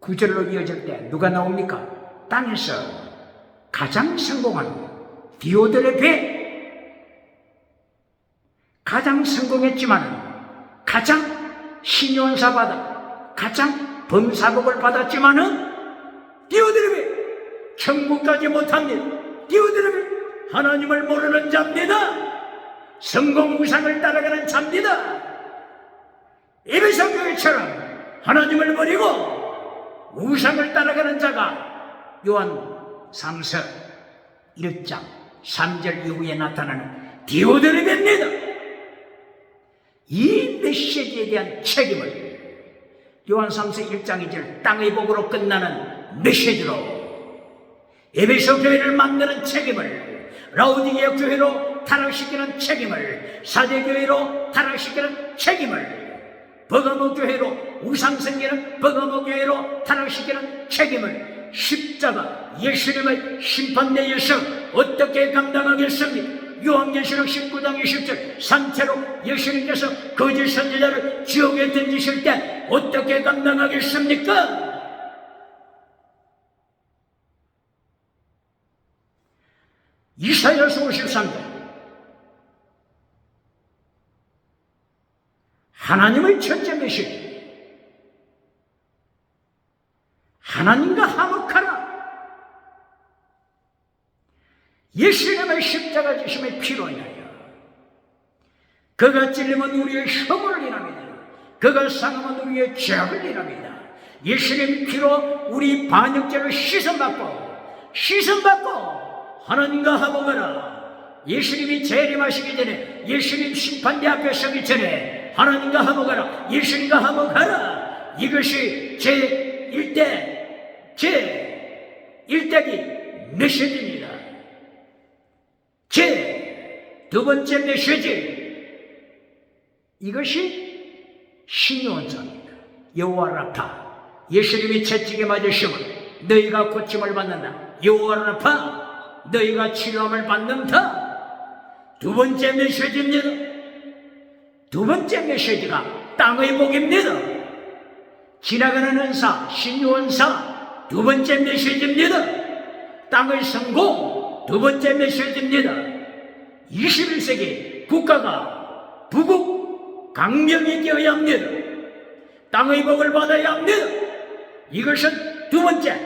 9절로 이어질 때 누가 나옵니까? 땅에서 가장 성공한 디오들의 배, 가장 성공했지만, 가장 신유원사 받아, 가장 범사복을 받았지만은 디오드레베 천국까지 못합니다. 디오드레베 하나님을 모르는 자입니다. 성공 우상을 따라가는 자입니다. 에베소 교회처럼 하나님을 버리고 우상을 따라가는 자가 요한 3서 1장 3절 이후에 나타나는 디오드레베입니다. 이 메시지에 대한 책임을 요한 3서 1장 2절 땅의 복으로 끝나는 메시지로 에베소 교회를 만드는 책임을, 라오디게아 교회로 타락시키는 책임을, 사대교회로 타락시키는 책임을, 버가모 교회로 우상 섬기는 버가모 교회로 타락시키는 책임을 십자가 예수님의 심판대에서 어떻게 감당하겠습니까? 요한계시록 19장 20절, 산채로 예수님께서 거짓 선지자를 지옥에 던지실 때 어떻게 감당하겠습니까? 이사야서 53장, 하나님의 첫째 메시지, 하나님과 화목하라. 예수님의 십자가 지심의 피로 인하여 그가 찔림은 우리의 혐오를 인합니다. 그가 상함은 우리의 죄악을 인합니다. 예수님 피로 우리 반역죄를 씻음받고 하나님과 화목하라. 예수님이 재림하시기 전에, 예수님 심판대 앞에 서기 전에 하나님과 화목하라, 예수님과 화목하라. 이것이 제1대기 메시지입니다. 두 번째 메시지, 이것이 신유원사입니다. 여호와 라파, 예수님이 채찍에 맞으시면 너희가 고침을 받는다. 여호와 라파, 너희가 치료함을 받는다. 두 번째 메시지입니다. 두 번째 메시지가 땅의 복입니다. 지나가는 은사, 신유원사, 두 번째 메시지입니다. 땅의 성공, 두 번째 메시지입니다. 21세기 국가가 부국 강명이 되어야 합니다. 땅의 복을 받아야 합니다. 이것은 두 번째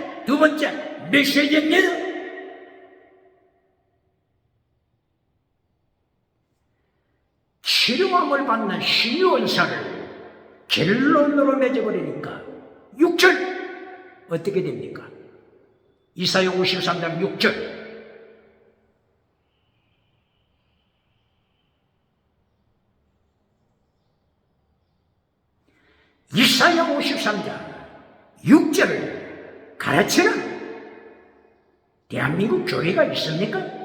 메시지입니다. 치료함을 받는 신유원사를 결론으로 맺어버리니까 6절 어떻게 됩니까? 이사야 53장 6절, 이사야 53장 6절을 가르치는 대한민국 교회가 있습니까?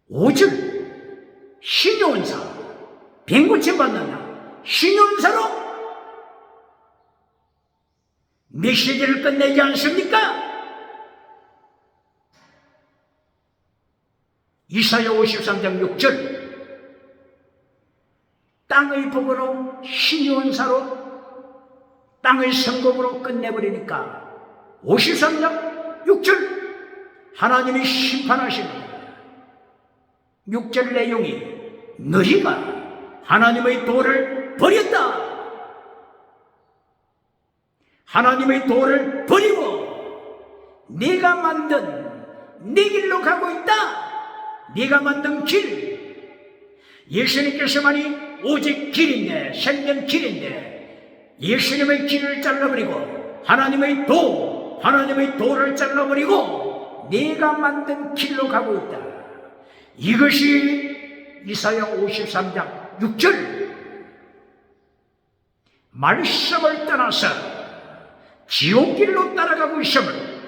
5절 신용원사 빈고침 받는다. 신용원사로 메시지를 끝내지 않습니까? 이사야 53장 6절 땅의 복으로 신용원사로 땅의 성공으로 끝내버리니까 53장 6절 하나님이 심판하십니다. 6절 내용이 너희가 하나님의 도를 버렸다. 하나님의 도를 버리고 네가 만든 네 길로 가고 있다. 네가 만든 길. 예수님께서만이 오직 길인데 생명 길인데 예수님의 길을 잘라버리고 하나님의 도를 잘라버리고 네가 만든 길로 가고 있다. 이것이 이사야 53장 6절 말씀을 떠나서 지옥길로 따라가고 있음을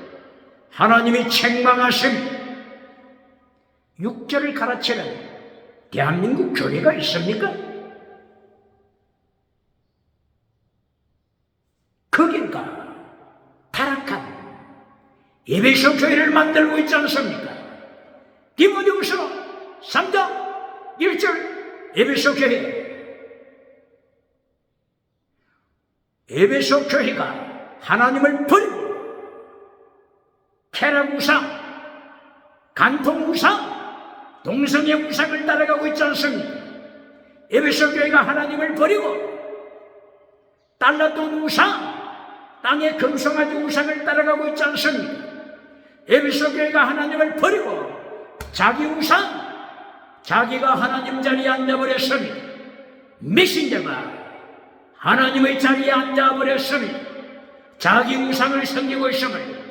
하나님이 책망하신 6절을 가르치는 대한민국 교회가 있습니까? 거긴가 타락한 에베소 교회를 만들고 있지 않습니까? 디모데후서 3장 1절 에베소 교회가 하나님을 버리고 캐락 우상, 간통 우상, 동성애 우상을 따라가고 있지 않습니까? 에베소 교회가 하나님을 버리고 달라돈 우상, 땅의 금송아지 우상을 따라가고 있지 않습니까? 에베소 교회가 하나님을 버리고 자기 우상, 자기가 하나님 자리에 앉아버렸습니다. 메신저가 하나님의 자리에 앉아버렸습니다. 자기 우상을 섬기고 있음을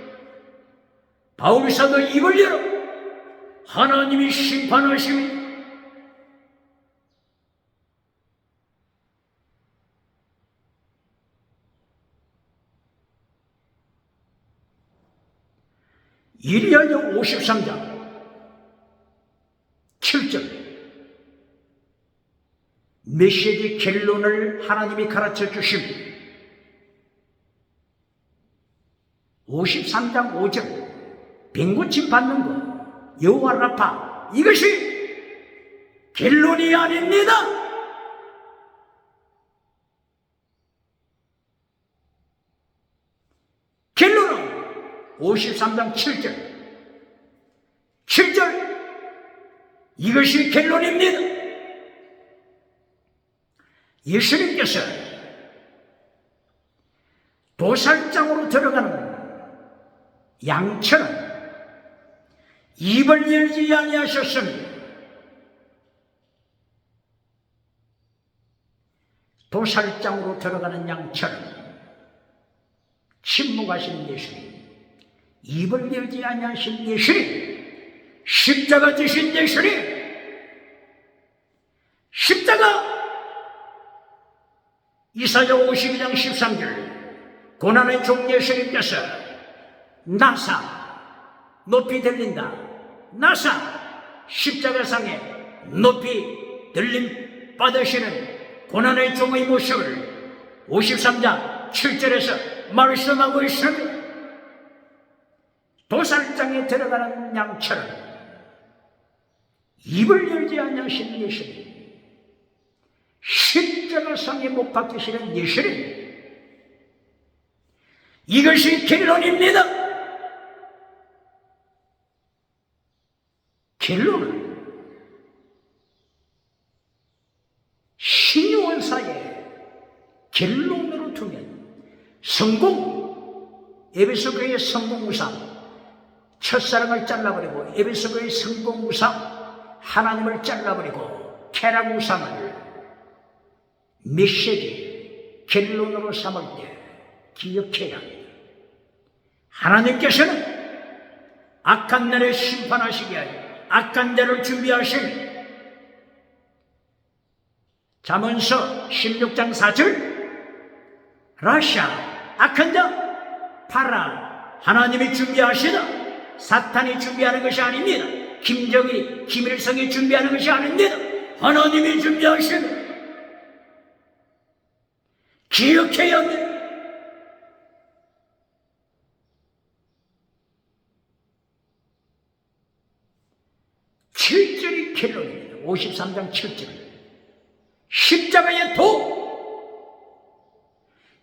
바울사도 입을 열어 하나님이 심판하십니다. 이리야서 53장 7절 메시지 결론을 하나님이 가르쳐 주십니다. 53장 5절 빈고침 받는 것 여호와 라파 이것이 결론이 아닙니다. 결론은 53장 7절 이것이 결론입니다. 예수님께서 도살장으로 들어가는 양처럼 입을 열지 아니하셨습니다. 도살장으로 들어가는 양처럼 침묵하신 예수님, 입을 열지 아니하신 예수님, 십자가 지신 예수님, 십자가 이사야 52장 13절 고난의 종 예수님께서 나사 높이 들린다. 나사 십자가상에 높이 들림 받으시는 고난의 종의 모습을 53장 7절에서 말씀하고 있습니다. 도살장에 들어가는 양처럼 입을 열지 않으신 예수님, 십자가상에 못 박히시는 예수님, 이것이 결론입니다. 결론은 신유원사의 결론으로 두면 성공, 에베소 교회의 성공우상, 첫사랑을 잘라버리고 에베소 교회의 성공우상, 하나님을 잘라버리고 캐락우상을 메시지 결론으로 삼을 때 기억해야 합니다. 하나님께서는 악한 날에 심판하시기 위하여 악한 자를 준비하신 잠언서 16장 4절 라샤 악한 자 파라 하나님이 준비하시다. 사탄이 준비하는 것이 아닙니다. 김정일이 김일성이 준비하는 것이 아닙니다. 하나님이 준비하시다. 기억해야 합니다. 칠절이 결론입니다. 53장 7절 십자가의 도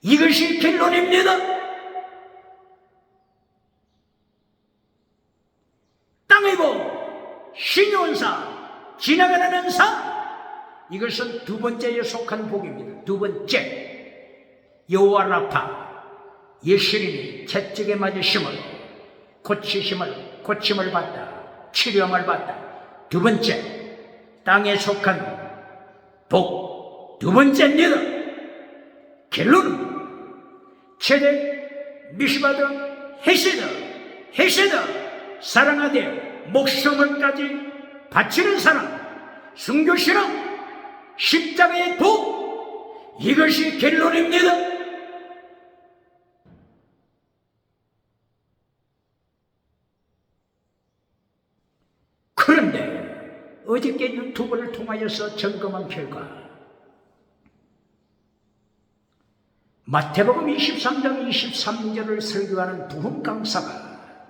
이것이 결론입니다. 땅의 보 신용사 지나가는 사 이것은 두 번째에 속한 복입니다. 두 번째 여호와 라파 예수님이 채찍에 맞으심을 고침을 받다 치료함을 받다. 두 번째 땅에 속한 복 두 번째입니다. 결론은 최대 미시바다 헤세다 사랑하되 목숨을까지 바치는 사람 순교신앙 십자가의 도 이것이 결론입니다. 그런데 어저께 유튜브를 통하여서 점검한 결과 마태복음 23장 23절을 설교하는 부흥 강사가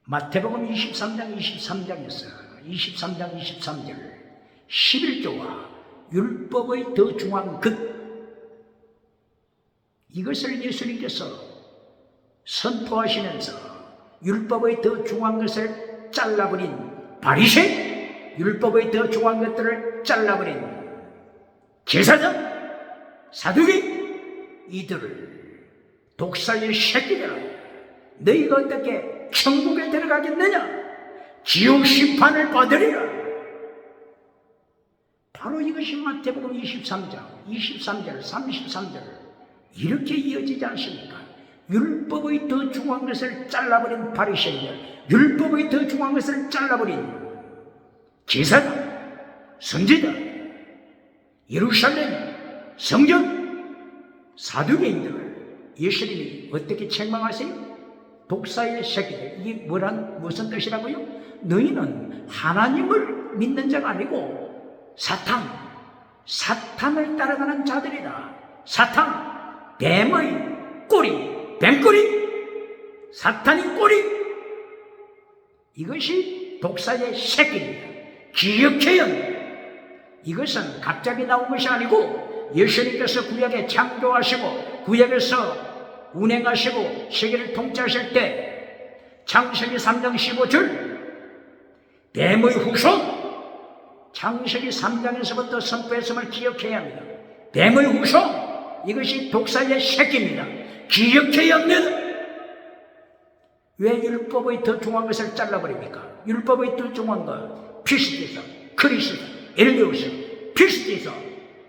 마태복음 23장 23절 11조와 율법의 더 중한 것 이것을 예수님께서 선포하시면서 율법의 더 중한 것을 잘라버린 바리새 율법의 더 중한 것들을 잘라버린 제사장 사두기 이들을 독사의 새끼들아 너희가 어떻게 천국에 들어가겠느냐 지옥 심판을 받으리라. 바로 이것이 마태복음 23장 23절 33절 이렇게 이어지지 않습니까? 율법의 더 중한 것을 잘라버린 바리새인들 율법의 더 중한 것을 잘라버린 제사장 선지자 예루살렘 성전 사두개인들을 예수님이 어떻게 책망하세요? 독사의 새끼들 이게 무슨 뜻이라고요? 너희는 하나님을 믿는 자가 아니고 사탄을 따라가는 자들이다. 사탄 뱀의 꼬리 뱀꼬리 사탄의 꼬리 이것이 독사의 새끼입니다. 기억해야 합니다. 이것은 갑자기 나온 것이 아니고 예수님께서 구약에 창조하시고 구약에서 운행하시고 세계를 통치하실 때 창세기 3장 15절 뱀의 후손 창세기 3장에서부터 선포했음을 기억해야 합니다. 뱀의 후손 이것이 독사의 새끼입니다. 기억해야 합니다. 왜 율법의 더 중한 것을 잘라버립니까? 율법의 더 중한 것 피스티서 크리스도 엘리오스 피스티서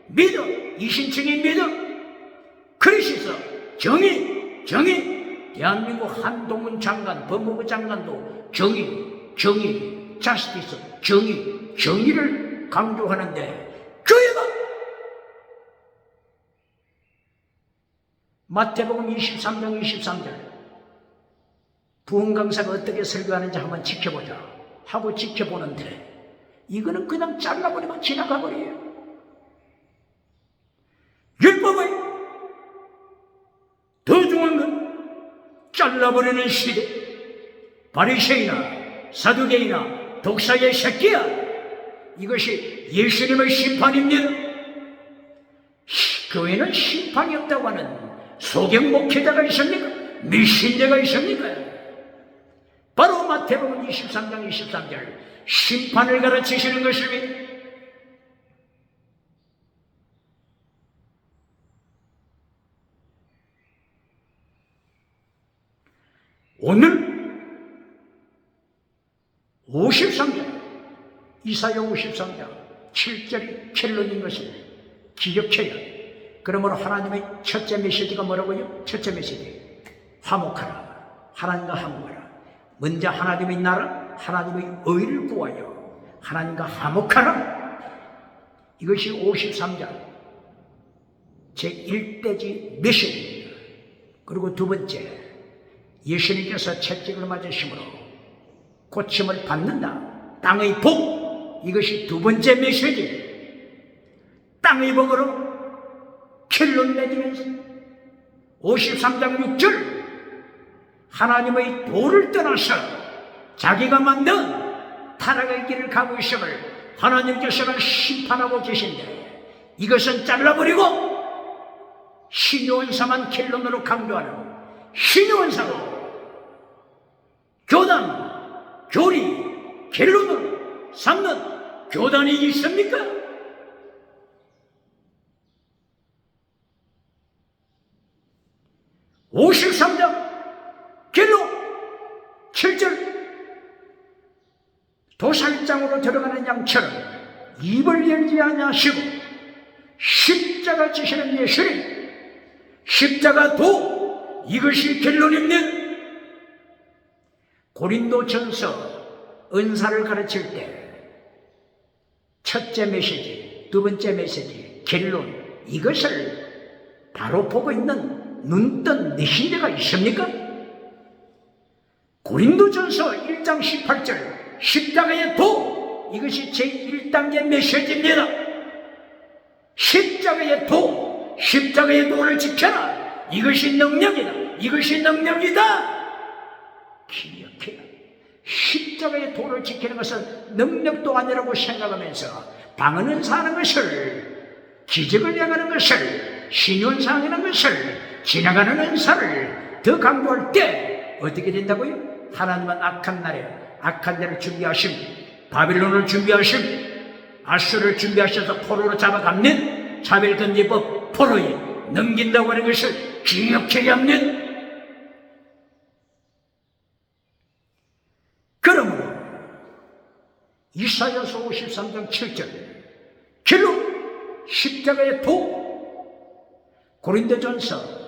믿어 이신층의 믿어 크리스서 정의 대한민국 한동훈 장관 법무부 장관도 정의 자스티스 정의를 강조하는데 교회가 마태복음 23장 23절 부흥 강사가 어떻게 설교하는지 한번 지켜보자 하고 지켜보는데 이거는 그냥 잘라버리면 지나가버려요. 율법의 더 중한 건 잘라버리는 시대 바리새인아 사두개인아 독사의 새끼야 이것이 예수님의 심판입니다. 교회는 심판이 없다고 하는 소경 목회자가 있습니까? 미신자가 있습니까? 바로 마태복음 23장 23절 심판을 가르치시는 것입니다. 오늘 53장 이사야 53장 7절이 결론인 것을 기억해야 합니다. 그러므로 하나님의 첫째 메시지가 뭐라고요? 첫째 메시지 화목하라 하나님과 화목하라 먼저 하나님의 나라 하나님의 의를 구하여 하나님과 화목하라 이것이 53장 제1대지 메시지입니다. 그리고 두 번째, 예수님께서 채찍을 맞으심으로 고침을 받는다. 땅의 복, 이것이 두 번째 메시지. 땅의 복으로 결론 맺으면서 53장 6절, 하나님의 도를 떠나서 자기가 만든 타락의 길을 가고 있음을 하나님께서는 심판하고 계신데, 이것은 잘라버리고 신유원사만 결론으로 강조하는 신유원사로 교단, 교리, 결론으로 삼는 교단이 있습니까? (53장) 결론 7절, 도살장으로 들어가는 양처럼 입을 열지 아니하시고 십자가 지시는 예수님, 십자가 도, 이것이 결론입니다. 고린도전서 은사를 가르칠 때 첫째 메시지, 두 번째 메시지, 결론, 이것을 바로 보고 있는 눈뜬 내신자가 있습니까? 고린도전서 1장 18절, 십자가의 도, 이것이 제1단계 메시지입니다. 십자가의 도, 십자가의 도를 지켜라. 이것이 능력이다. 이것이 능력이다. 기억해라. 십자가의 도를 지키는 것은 능력도 아니라고 생각하면서 방언은사 하는 것을, 기적을 행하는 것을, 신윤사 하는 것을, 지나가는 은사를 더 강조할 때 어떻게 된다고요? 하나님은 악한 날에 악한 데를 준비하심, 바빌론을 준비하심, 아수를 준비하셔서 포로로 잡아갑는 차별금지법 포로에 넘긴다고 하는 것을 기억해야 합니다. 그러므로 이사야서 53장 7절 결론 십자가의 도, 고린도전서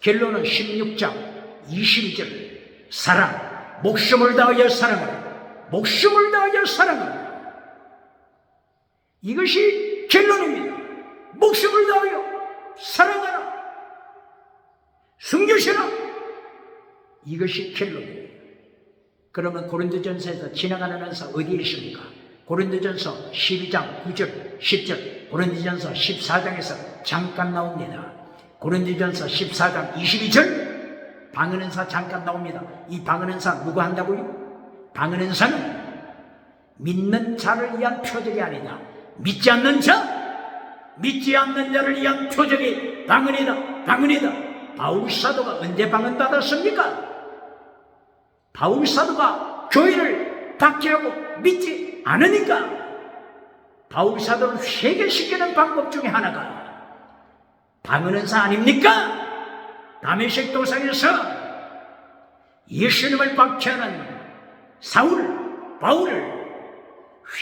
결론은 16장 22절 사랑, 목숨을 다하여 사랑하라. 목숨을 다하여 사랑하라. 이것이 결론입니다. 목숨을 다하여 사랑하라. 숨기시라. 이것이 결론입니다. 그러면 고린도전서에서 지나가는 은사 어디에 있습니까? 고린도전서 12장 9절 10절, 고린도전서 14장에서 잠깐 나옵니다. 고린도전서 14장 22절 방언은사 잠깐 나옵니다. 이 방언은사 누가 한다고요? 방언은사는 믿는 자를 위한 표적이 아니다. 믿지 않는 자, 믿지 않는 자를 위한 표적이 방언이다. 방언이다. 바울사도가 언제 방언 받았습니까? 바울사도가 교회를 박해하고 믿지 않으니까 바울사도를 회개시키는 방법 중에 하나가 방언은사 아닙니까? 다메섹 도상에서 예수님을 박해하는 사울, 바울을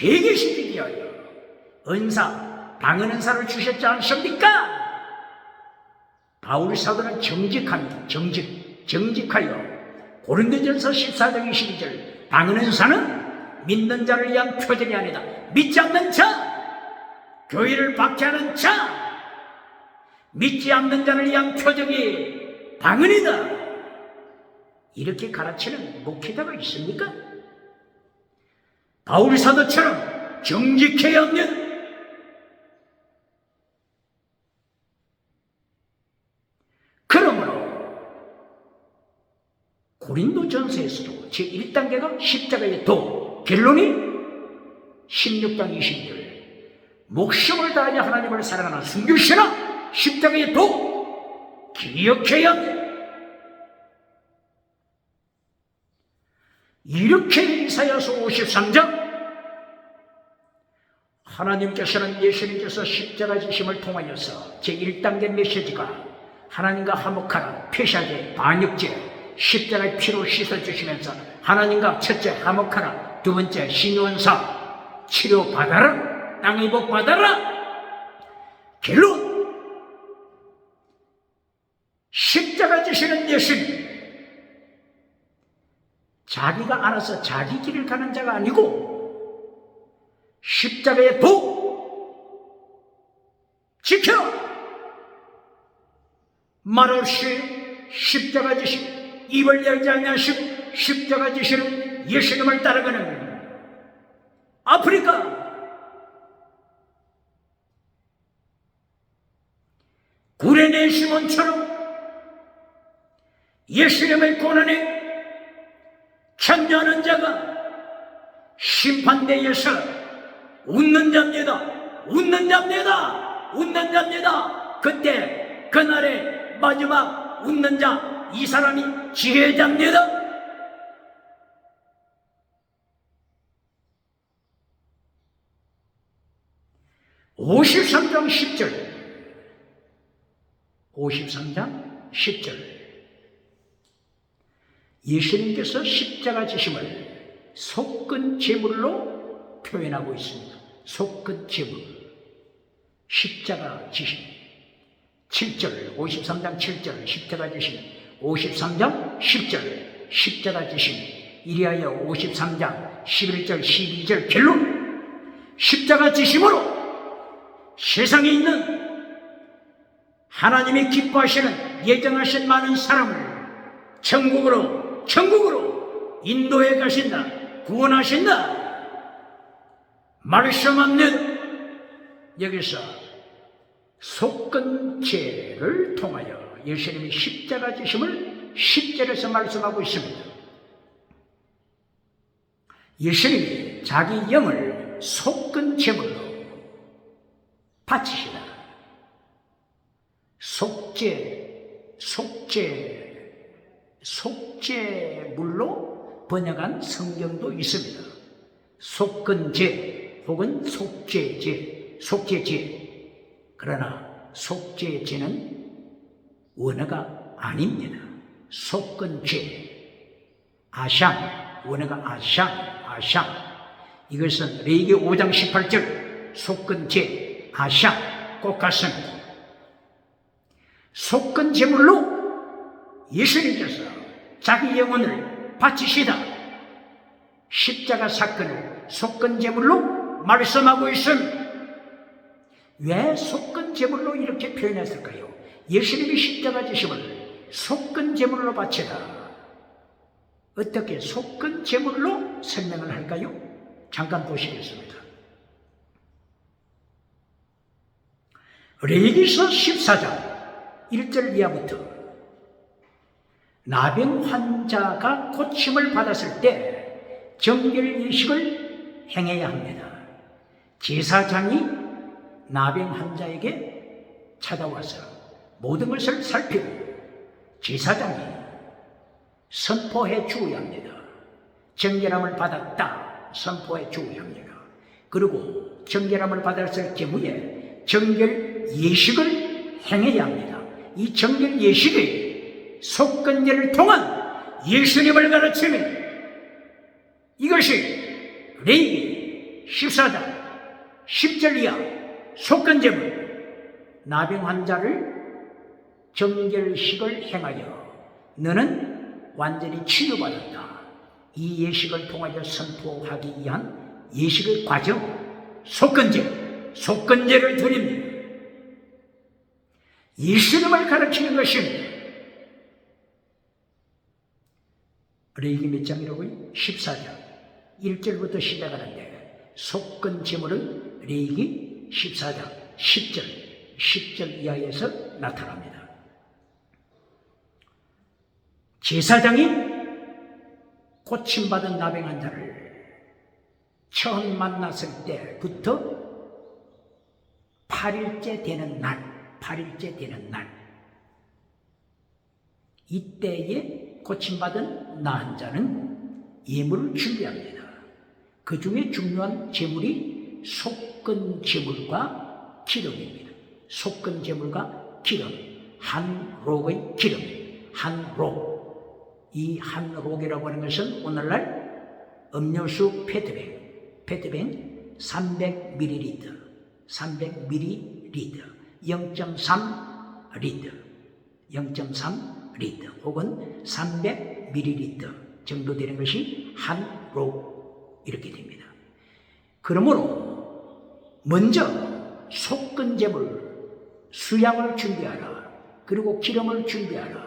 회개시키기 위하여 은사, 방언은사를 주셨지 않습니까? 바울사도는 정직합니다. 정직하여 고린도전서 14장 22절 방언은사는 믿는 자를 위한 표적이 아니다. 믿지 않는 자, 교회를 박해하는 자, 믿지 않는 자를 위한 표적이 방언이다. 이렇게 가르치는 목회자가 있습니까? 바울사도처럼 정직해야 합니다. 그러므로 고린도전서에서도 제1단계가 십자가의 도, 결론이 16장 22절 목숨을 다하여 하나님을 사랑하는 순교시라. 십자가의 도 기억해야 합니다. 이렇게 이사야서 53장 하나님께서는 예수님께서 십자가 지심을 통하여서 제1단계 메시지가 하나님과 화목하라, 표시하게 반역죄, 십자가의 피로 씻어주시면서 하나님과 첫째 화목하라, 두 번째 신유원사 치료받아라, 땅의 복 받아라. 결론 십자가 지시는 예수님, 자기가 알아서 자기 길을 가는 자가 아니고 십자가의 도, 말없이 십자가 지신, 입을 열지 않으시고 십자가 지시는 예수님을 따라가는 아프리카 구레네 시몬처럼 예수님의 고난에 참여하는 자가 심판대에서 웃는 자입니다. 웃는 자입니다. 웃는 자입니다. 그때 그날의 마지막 웃는 자, 이 사람이 지혜자입니다. (53장 10절) 53장 10절 예수님께서 십자가 지심을 속근 제물로 표현하고 있습니다. 속근 제물, 십자가 지심. 7절, 53장 7절 십자가 지심, 53장 10절 십자가 지심, 이리하여 53장 11절 12절 결론, 십자가 지심으로 세상에 있는 하나님이 기뻐하시는 예정하신 많은 사람을 천국으로 인도해 가신다, 구원하신다 말씀합니다. 여기서 속근죄를 통하여 예수님이 십자가 지심을 10절에서 말씀하고 있습니다. 예수님이 자기 영을 속근제물로 바치시다. 속죄물로 번역한 성경도 있습니다. 속근제 혹은 속죄제. 그러나 속죄제는 원어가 아닙니다. 속근죄, 아샹, 원어가 아샹. 이것은 레위기 5장 18절 속근죄, 아샹 꼭 같습니다. 속근제물로 예수님께서 자기 영혼을 바치시다 십자가 사건을 속근제물로 말씀하고 있습니다. 왜 속근제물로 이렇게 표현했을까요? 예수님이 십자가 지심을 속근제물로 바치다. 어떻게 속근제물로 설명을 할까요? 잠깐 보시겠습니다. 레위기서 14장 1절 이하부터 나병 환자가 고침을 받았을 때 정결 예식을 행해야 합니다. 제사장이 나병 환자에게 찾아와서 모든 것을 살피고 제사장이 선포해 주어야 합니다. 정결함을 받았다 선포해 주어야 합니다. 그리고 정결함을 받았을 경우에 정결 예식을 행해야 합니다. 이 정결 예식이 속건제를 통한 예수님을 가르치는 이것이 레위기 14장 10절 이하 속건제물, 나병 환자를 정결식을 행하여 너는 완전히 치유받았다. 이 예식을 통하여 선포하기 위한 예식의 과정, 속건제를 드립니다. 예수님을 가르치는 것입니다. 레위기 몇 장이라고요? 14장 1절부터 시작하는데 속건제물은 레위기 14장 10절 이하에서 나타납니다. 제사장이 고침받은 나병 환자를 처음 만났을 때부터 8일째 되는 날 이때에 고침받은 나 환자는 예물을 준비합니다. 그 중에 중요한 제물이 속건제물과 기름입니다. 속건제물과 기름, 한 록의 기름, 한 록. 이 한 록이라고 하는 것은 오늘날 음료수 페트병 300ml, 0.3리터 혹은 300ml 정도 되는 것이 한 록 이렇게 됩니다. 그러므로 먼저 속건제물 수양을 준비하라. 그리고 기름을 준비하라.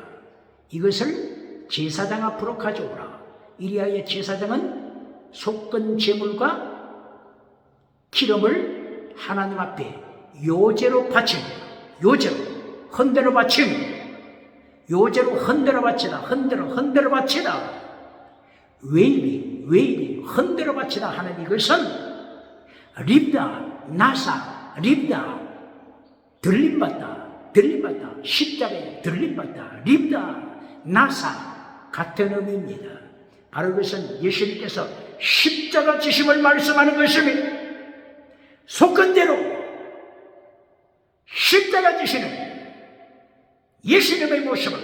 이것을 제사장 앞으로 가져오라. 이리하여 제사장은 솎은 제물과 기름을 하나님 앞에 요제로 바칩니다. 요제로 흔들어 바칩니다. 요제로 흔들어 바치다. 흔들어 바치다. 웨이비 흔들어 바치다 하는 이것은 립다 나사 립다 들림받다 십자가에 들림받다 립다 나사 같은 의미입니다. 바로 이것은 예수님께서 십자가 지심을 말씀하는 것입니다. 솎은 대로 십자가 지시는 예수님의 모습을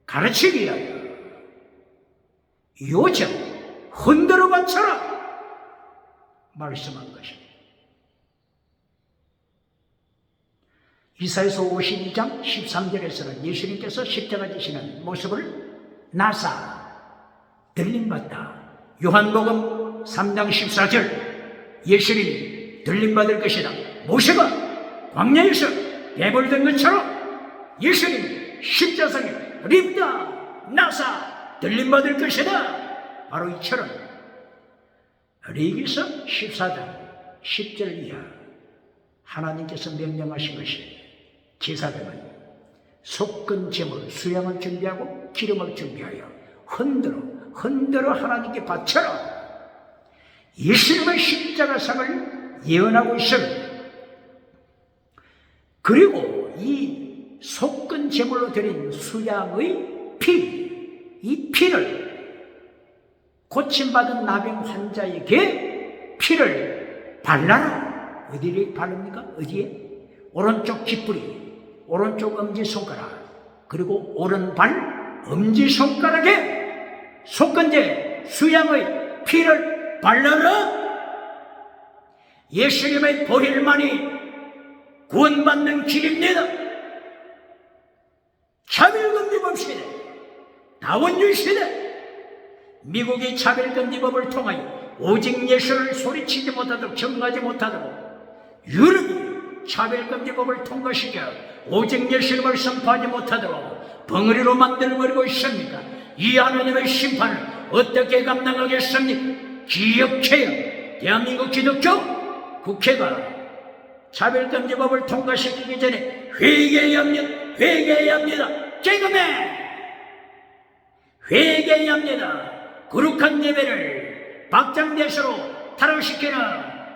가르치기 위하여 요즘 흔들어 바쳐라 말씀한 것입니다. 이사야서 52장 13절에서는 예수님께서 십자가 지시는 모습을 나사 들림받다. 요한복음 3장 14절 예수님이 들림받을 것이다. 모세가 광야에서 배불던 것처럼 예수님이 십자상에 립다 나사 들림받을 것이다. 바로 이처럼 레위기서 14장 10절 이하 하나님께서 명령하신 것이 제사장은 솎은 제물 수양을 준비하고 기름을 준비하여 흔들어 하나님께 바쳐라. 예수님의 십자가상을 예언하고 있습니다. 그리고 이 솎은 제물로 드린 수양의 피, 이 피를 고침받은 나병 환자에게 피를 발라라. 어디에 바릅니까? 어디에? 오른쪽 깃뿌리, 오른쪽 엄지손가락, 그리고 오른발 엄지손가락에 솎은 제 수양의 피를 발라라. 예수님의 보혈만이 구원받는 길입니다. 차별금지법 시대, 다원주의 시대, 미국이 차별금지법을 통하여 오직 예수를 소리치지 못하도록 정하지 못하도록 유럽이 차별금지법을 통과시켜 오직 예수님을 선포하지 못하도록 벙어리로 만들어버리고 있습니까? 이 하나님의 심판을 어떻게 감당하겠습니까? 기억해요. 대한민국 기독교 국회가 차별금지법을 통과시키기 전에 회개해야 합니다. 지금에 회개해야 합니다. 거룩한 예배를 박장대소로 타락시키는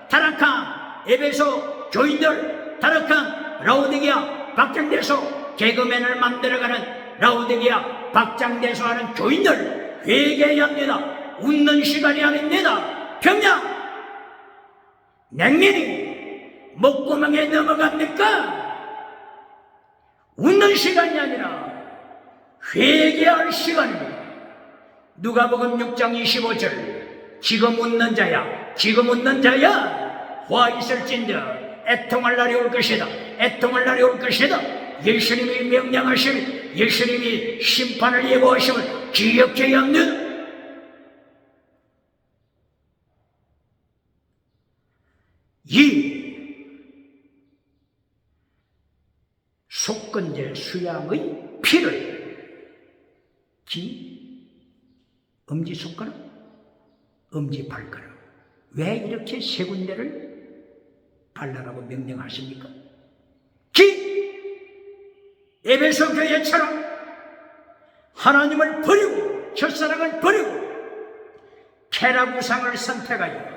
타락한 에베소 교인들, 타락한 라오디게아 박장대소 개그맨을 만들어가는 라오디게아 박장대소하는 교인들 회개해야 합니다. 웃는 시간이 아닙니다. 평양 냉면이 목구멍에 넘어갑니까? 웃는 시간이 아니라 회개할 시간입니다. 누가복음 6장 25절 지금 웃는 자야 화 있을진저 애통할 날이 올 것이다. 예수님이 명령하시면 예수님이 심판을 예고하시면 기억해야 합니다. 이 솎은 제 수양의 피를 엄지손가락, 엄지발가락 왜 이렇게 세 군데를 발라라고 명령하십니까? 에베소 교회처럼 하나님을 버리고 첫사랑을 버리고 케락 우상을 선택하여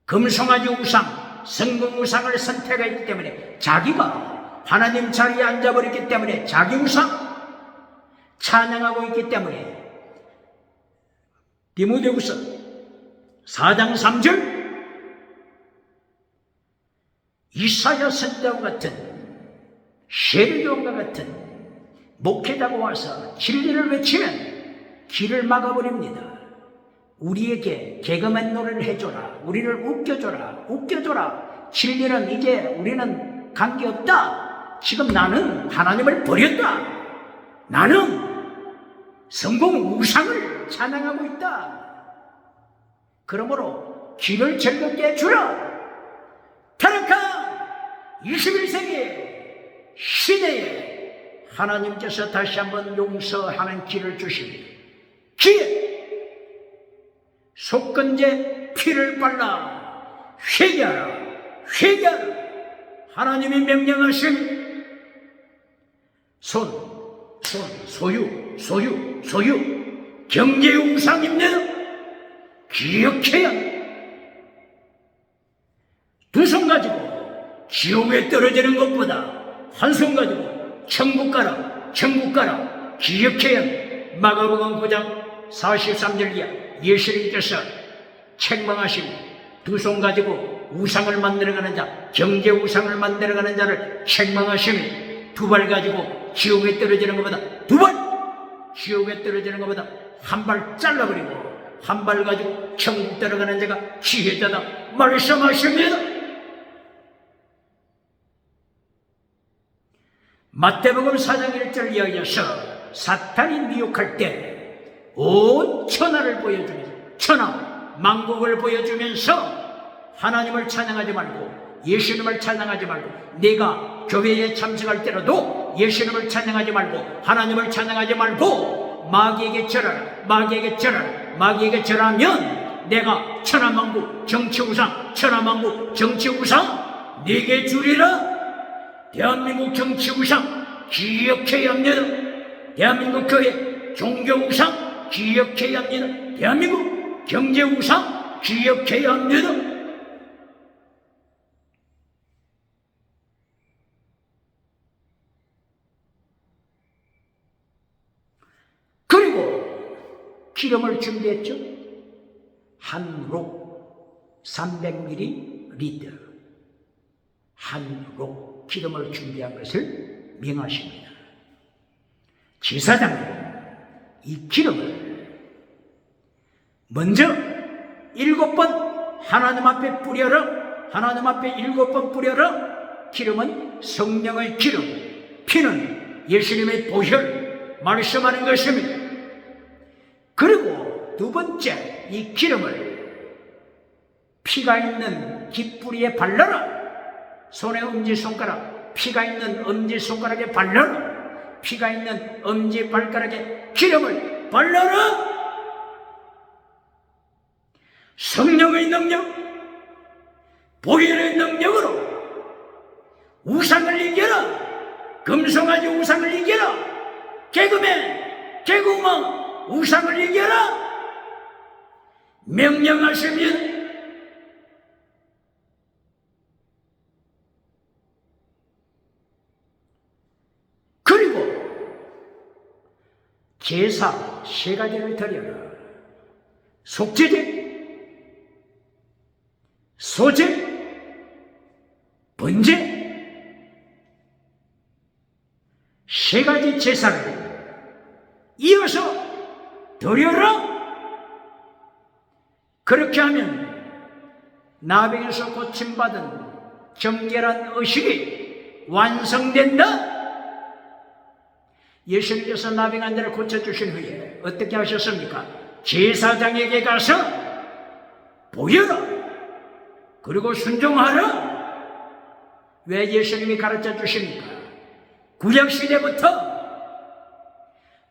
금송아지 우상, 성금 우상을 선택했기 때문에 자기가 하나님 자리에 앉아버렸기 때문에 자기 우상 찬양하고 있기 때문에 디모데후서 4장 3절 이사야 선지자와 같은 셰르기온과 같은 목회자가 와서 진리를 외치면 길을 막아버립니다. 우리에게 개그맨 노래를 해줘라. 우리를 웃겨줘라. 진리는 이제 우리는 관계없다. 지금 나는 하나님을 버렸다. 나는 성공 우상을 찬양하고 있다. 그러므로 길을 즐겁게 해주라. 타락한 21세기 시대에 하나님께서 다시 한번 용서하는 길을 주십니다. 기회! 속건제 피를 발라 회개하라, 회개하라. 하나님이 명령하신 소유 경제 우상입니다. 기억해야 합니다. 두 손 가지고 지옥에 떨어지는 것보다 한 손 가지고 천국 가라, 천국 가라. 기억해야 합니다. 마가복음 9장 43절 이하 예수님께서 책망하시고 두 손 가지고 우상을 만들어가는 자, 경제 우상을 만들어가는 자를 책망하시며 두 발 가지고 지옥에 떨어지는 것보다 두 발, 지옥에 떨어지는 것보다 한 발 잘라버리고 한 발 가지고 천국 들어가는 자가 지혜자다 말씀하십니다. 마태복음 4장 1절 이하에서 사탄이 미혹할 때 온 천하를 보여주면서, 천하 만국을 보여주면서 하나님을 찬양하지 말고 예수님을 찬양하지 말고, 내가 교회에 참석할 때라도 예수님을 찬양하지 말고 하나님을 찬양하지 말고 마귀에게 절하라, 마귀에게 절하라, 마귀에게 절하면 내가 천하만국 정치우상, 천하만국 정치우상 네게 주리라. 대한민국 정치우상 기억해야 합니다. 대한민국 교회 종교우상 기억해야 합니다. 대한민국 경제우상 기억해야 합니다. 그리고 기름을 준비했죠. 한록 300ml 한록 기름을 준비한 것을 명하십니다. 제사장은 이 기름을 먼저 7번 하나님 앞에 뿌려라. 하나님 앞에 7번 뿌려라. 기름은 성령의 기름, 피는 예수님의 보혈 말씀하는 것입니다. 그리고 두 번째, 이 기름을 피가 있는 깃뿌리에 발라라. 손의 엄지손가락, 피가 있는 엄지손가락에 발라라. 피가 있는 엄지발가락에 기름을 발라라. 성령의 능력, 보혈의 능력으로 우상을 이겨라. 금송아지 우상을 이겨라. 개그맨, 개구멍 우상을 이겨라. 명령하시면 제사 3가지를 드려라. 속죄제, 소제, 번제, 3가지 제사를 이어서 드려라. 그렇게 하면 나병에서 고침받은 정결한 의식이 완성된다. 예수님께서 나병 환자를 고쳐주신 후에 어떻게 하셨습니까? 제사장에게 가서 보여라. 그리고 순종하라. 왜 예수님이 가르쳐 주십니까? 구약시대부터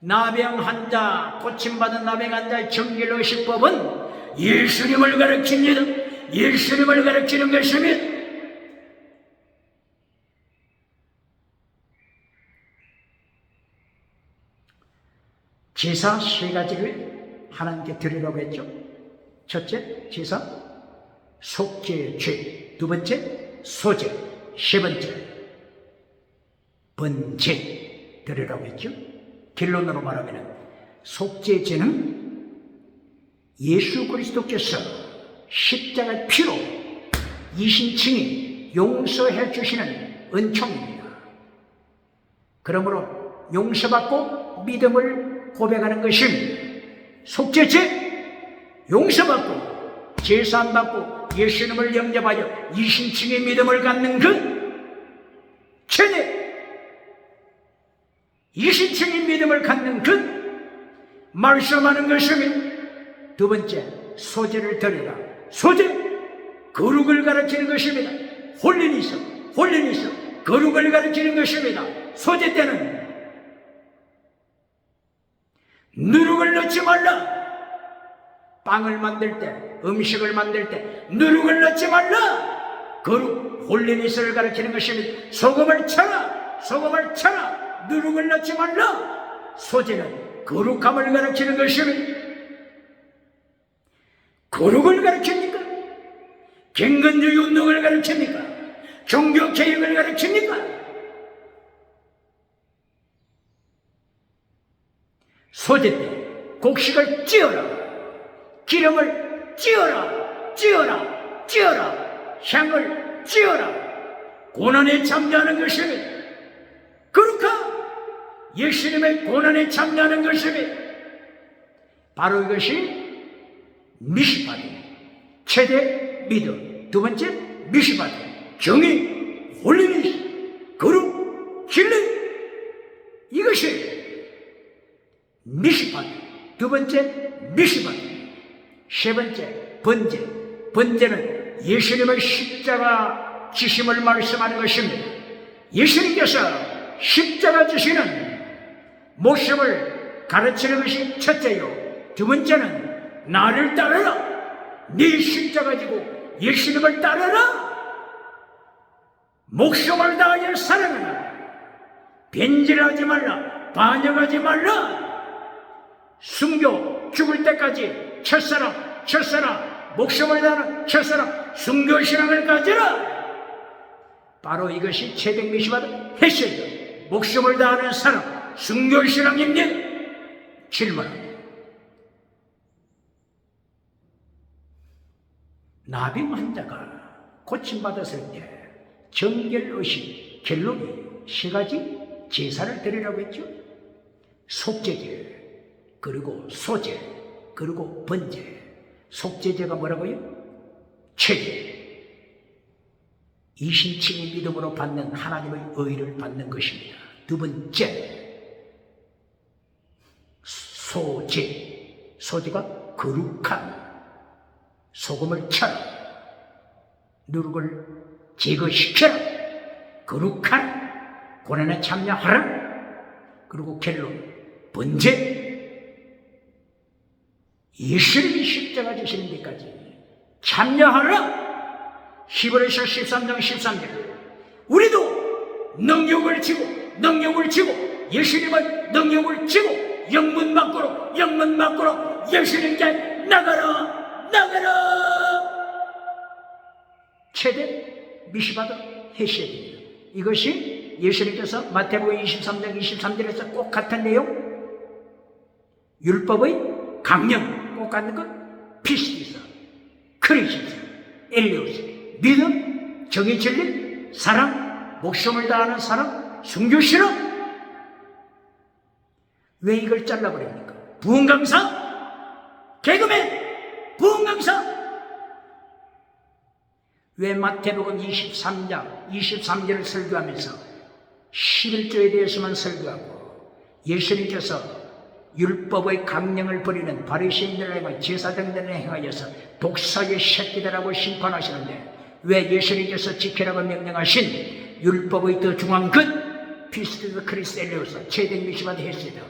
나병 환자, 고침받은 나병 환자의 정결의식법은 예수님을 가르칩니다. 예수님을 가르치는 것입니다. 제사 3가지를 하나님께 드리라고 했죠. 첫째, 제사, 속죄, 죄. 두 번째, 소죄. 세 번째, 번제 드리라고 했죠. 결론으로 말하면 속죄죄는 예수 그리스도께서 십자가의 피로 이신칭이 용서해 주시는 은총입니다. 그러므로 용서받고 믿음을 고백하는 것입니다. 속죄죄, 용서받고 제사함받고 예수님을 영접하여 이신칭의 믿음을 갖는 것, 최대 이신칭의 믿음을 갖는 것 말씀하는 것입니다. 두 번째, 소제를 드리라. 소제, 거룩을 가르치는 것입니다. 홀리니서 홀리니서 거룩을 가르치는 것입니다. 소재 때는 누룩을 넣지 말라. 빵을 만들 때, 음식을 만들 때 누룩을 넣지 말라. 거룩 홀리니스를 가르치는 것입니다. 소금을 쳐라. 소금을 쳐라. 누룩을 넣지 말라. 소재는 거룩함을 가르치는 것입니다. 거룩을 가르칩니까? 경건주의 운동을 가르칩니까? 종교개혁을 가르칩니까? 소재 때 곡식을 찧어라. 기름을 찧어라. 찧어라. 찧어라. 향을 찧어라. 고난에 참여하는 것입니다. 거룩함. 예수님의 고난에 참여하는 것입니다. 바로 이것이 미시바드, 최대 믿음. 두 번째 미시바드, 정의, 홀리니스, 거룩, 진리. 이것이 미시바드. 두 번째 미시바드. 세 번째 번제. 번제는 예수님의 십자가 지심을 말씀하는 것입니다. 예수님께서 십자가 지시는 모습을 가르치는 것이 첫째요. 두 번째는 나를 따르라. 네 십자가 지고 예수님을 따르라. 목숨을 다하여 사랑하라. 변질하지 말라. 반역하지 말라. 순교 죽을 때까지 첫사랑 목숨을 다하는 첫사랑 순교신앙을 가지라. 바로 이것이 최대 미시바드 헤세드, 목숨을 다하는 사랑 순교신앙입니다. 질문합니다. 나병 환자가 고침받았을 때 정결의식, 결론이 세 가지 제사를 드리라고 했죠. 속죄제, 그리고 소제, 그리고 번제. 속죄제가 뭐라고요? 최대. 이신칭의 믿음으로 받는 하나님의 의를 받는 것입니다. 두 번째 소제. 소제가 거룩한 소금을 쳐라. 누룩을 제거시켜라. 거룩하라. 고난에 참여하라. 그리고 결론 번제. 예수님이 십자가 지시는 데까지 참여하라. 히브리서 13장 13절. 우리도 능력을 지고 예수님의 능력을 지고 영문 밖으로 예수님께 나가라. 최대 미시바드 헤시입니다. 이것이 예수님께서 마태복음 23장 23절에서 꼭 같은 내용, 율법의 강령 꼭 같은 것, 피스티스, 크리시스, 엘리오스, 믿음, 정의, 진리, 사랑, 목숨을 다하는 사랑, 순교신앙. 왜 이걸 잘라버립니까? 부흥강사, 개그맨, 부흥강사. 왜 마태복음 23장 23절을 설교하면서 11조에 대해서만 설교하고 예수님께서 율법의 강령을 버리는 바리새인들과 제사장들을 행하여서 독사의 새끼들하고 심판하시는데, 왜 예수님께서 지키라고 명령하신 율법의 더 중요한 것, 피스티드 크리스 엘리오스, 최대 미시바드 헤세드,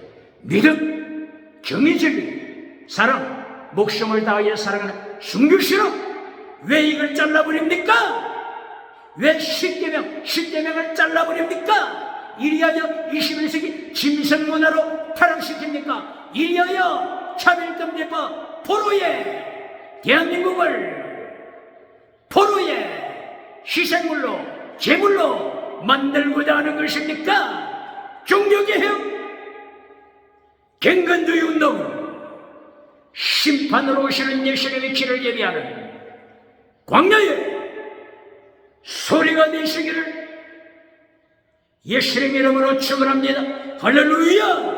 믿음, 정의, 진리, 사랑, 목숨을 다하여 사랑하는 순교신앙. 왜 이걸 잘라버립니까? 왜 십계명을 잘라버립니까? 이리하여 21세기 짐승문화로 타락시킵니까? 이리하여 차별금지법 포로에, 대한민국을 포로에 희생물로, 제물로 만들고자 하는 것입니까? 종교개혁, 경건주의 운동, 심판으로 오시는 예수님의 길을 예비하는 광야에 소리가 되시기를 예수님 이름으로 축원합니다. 할렐루야.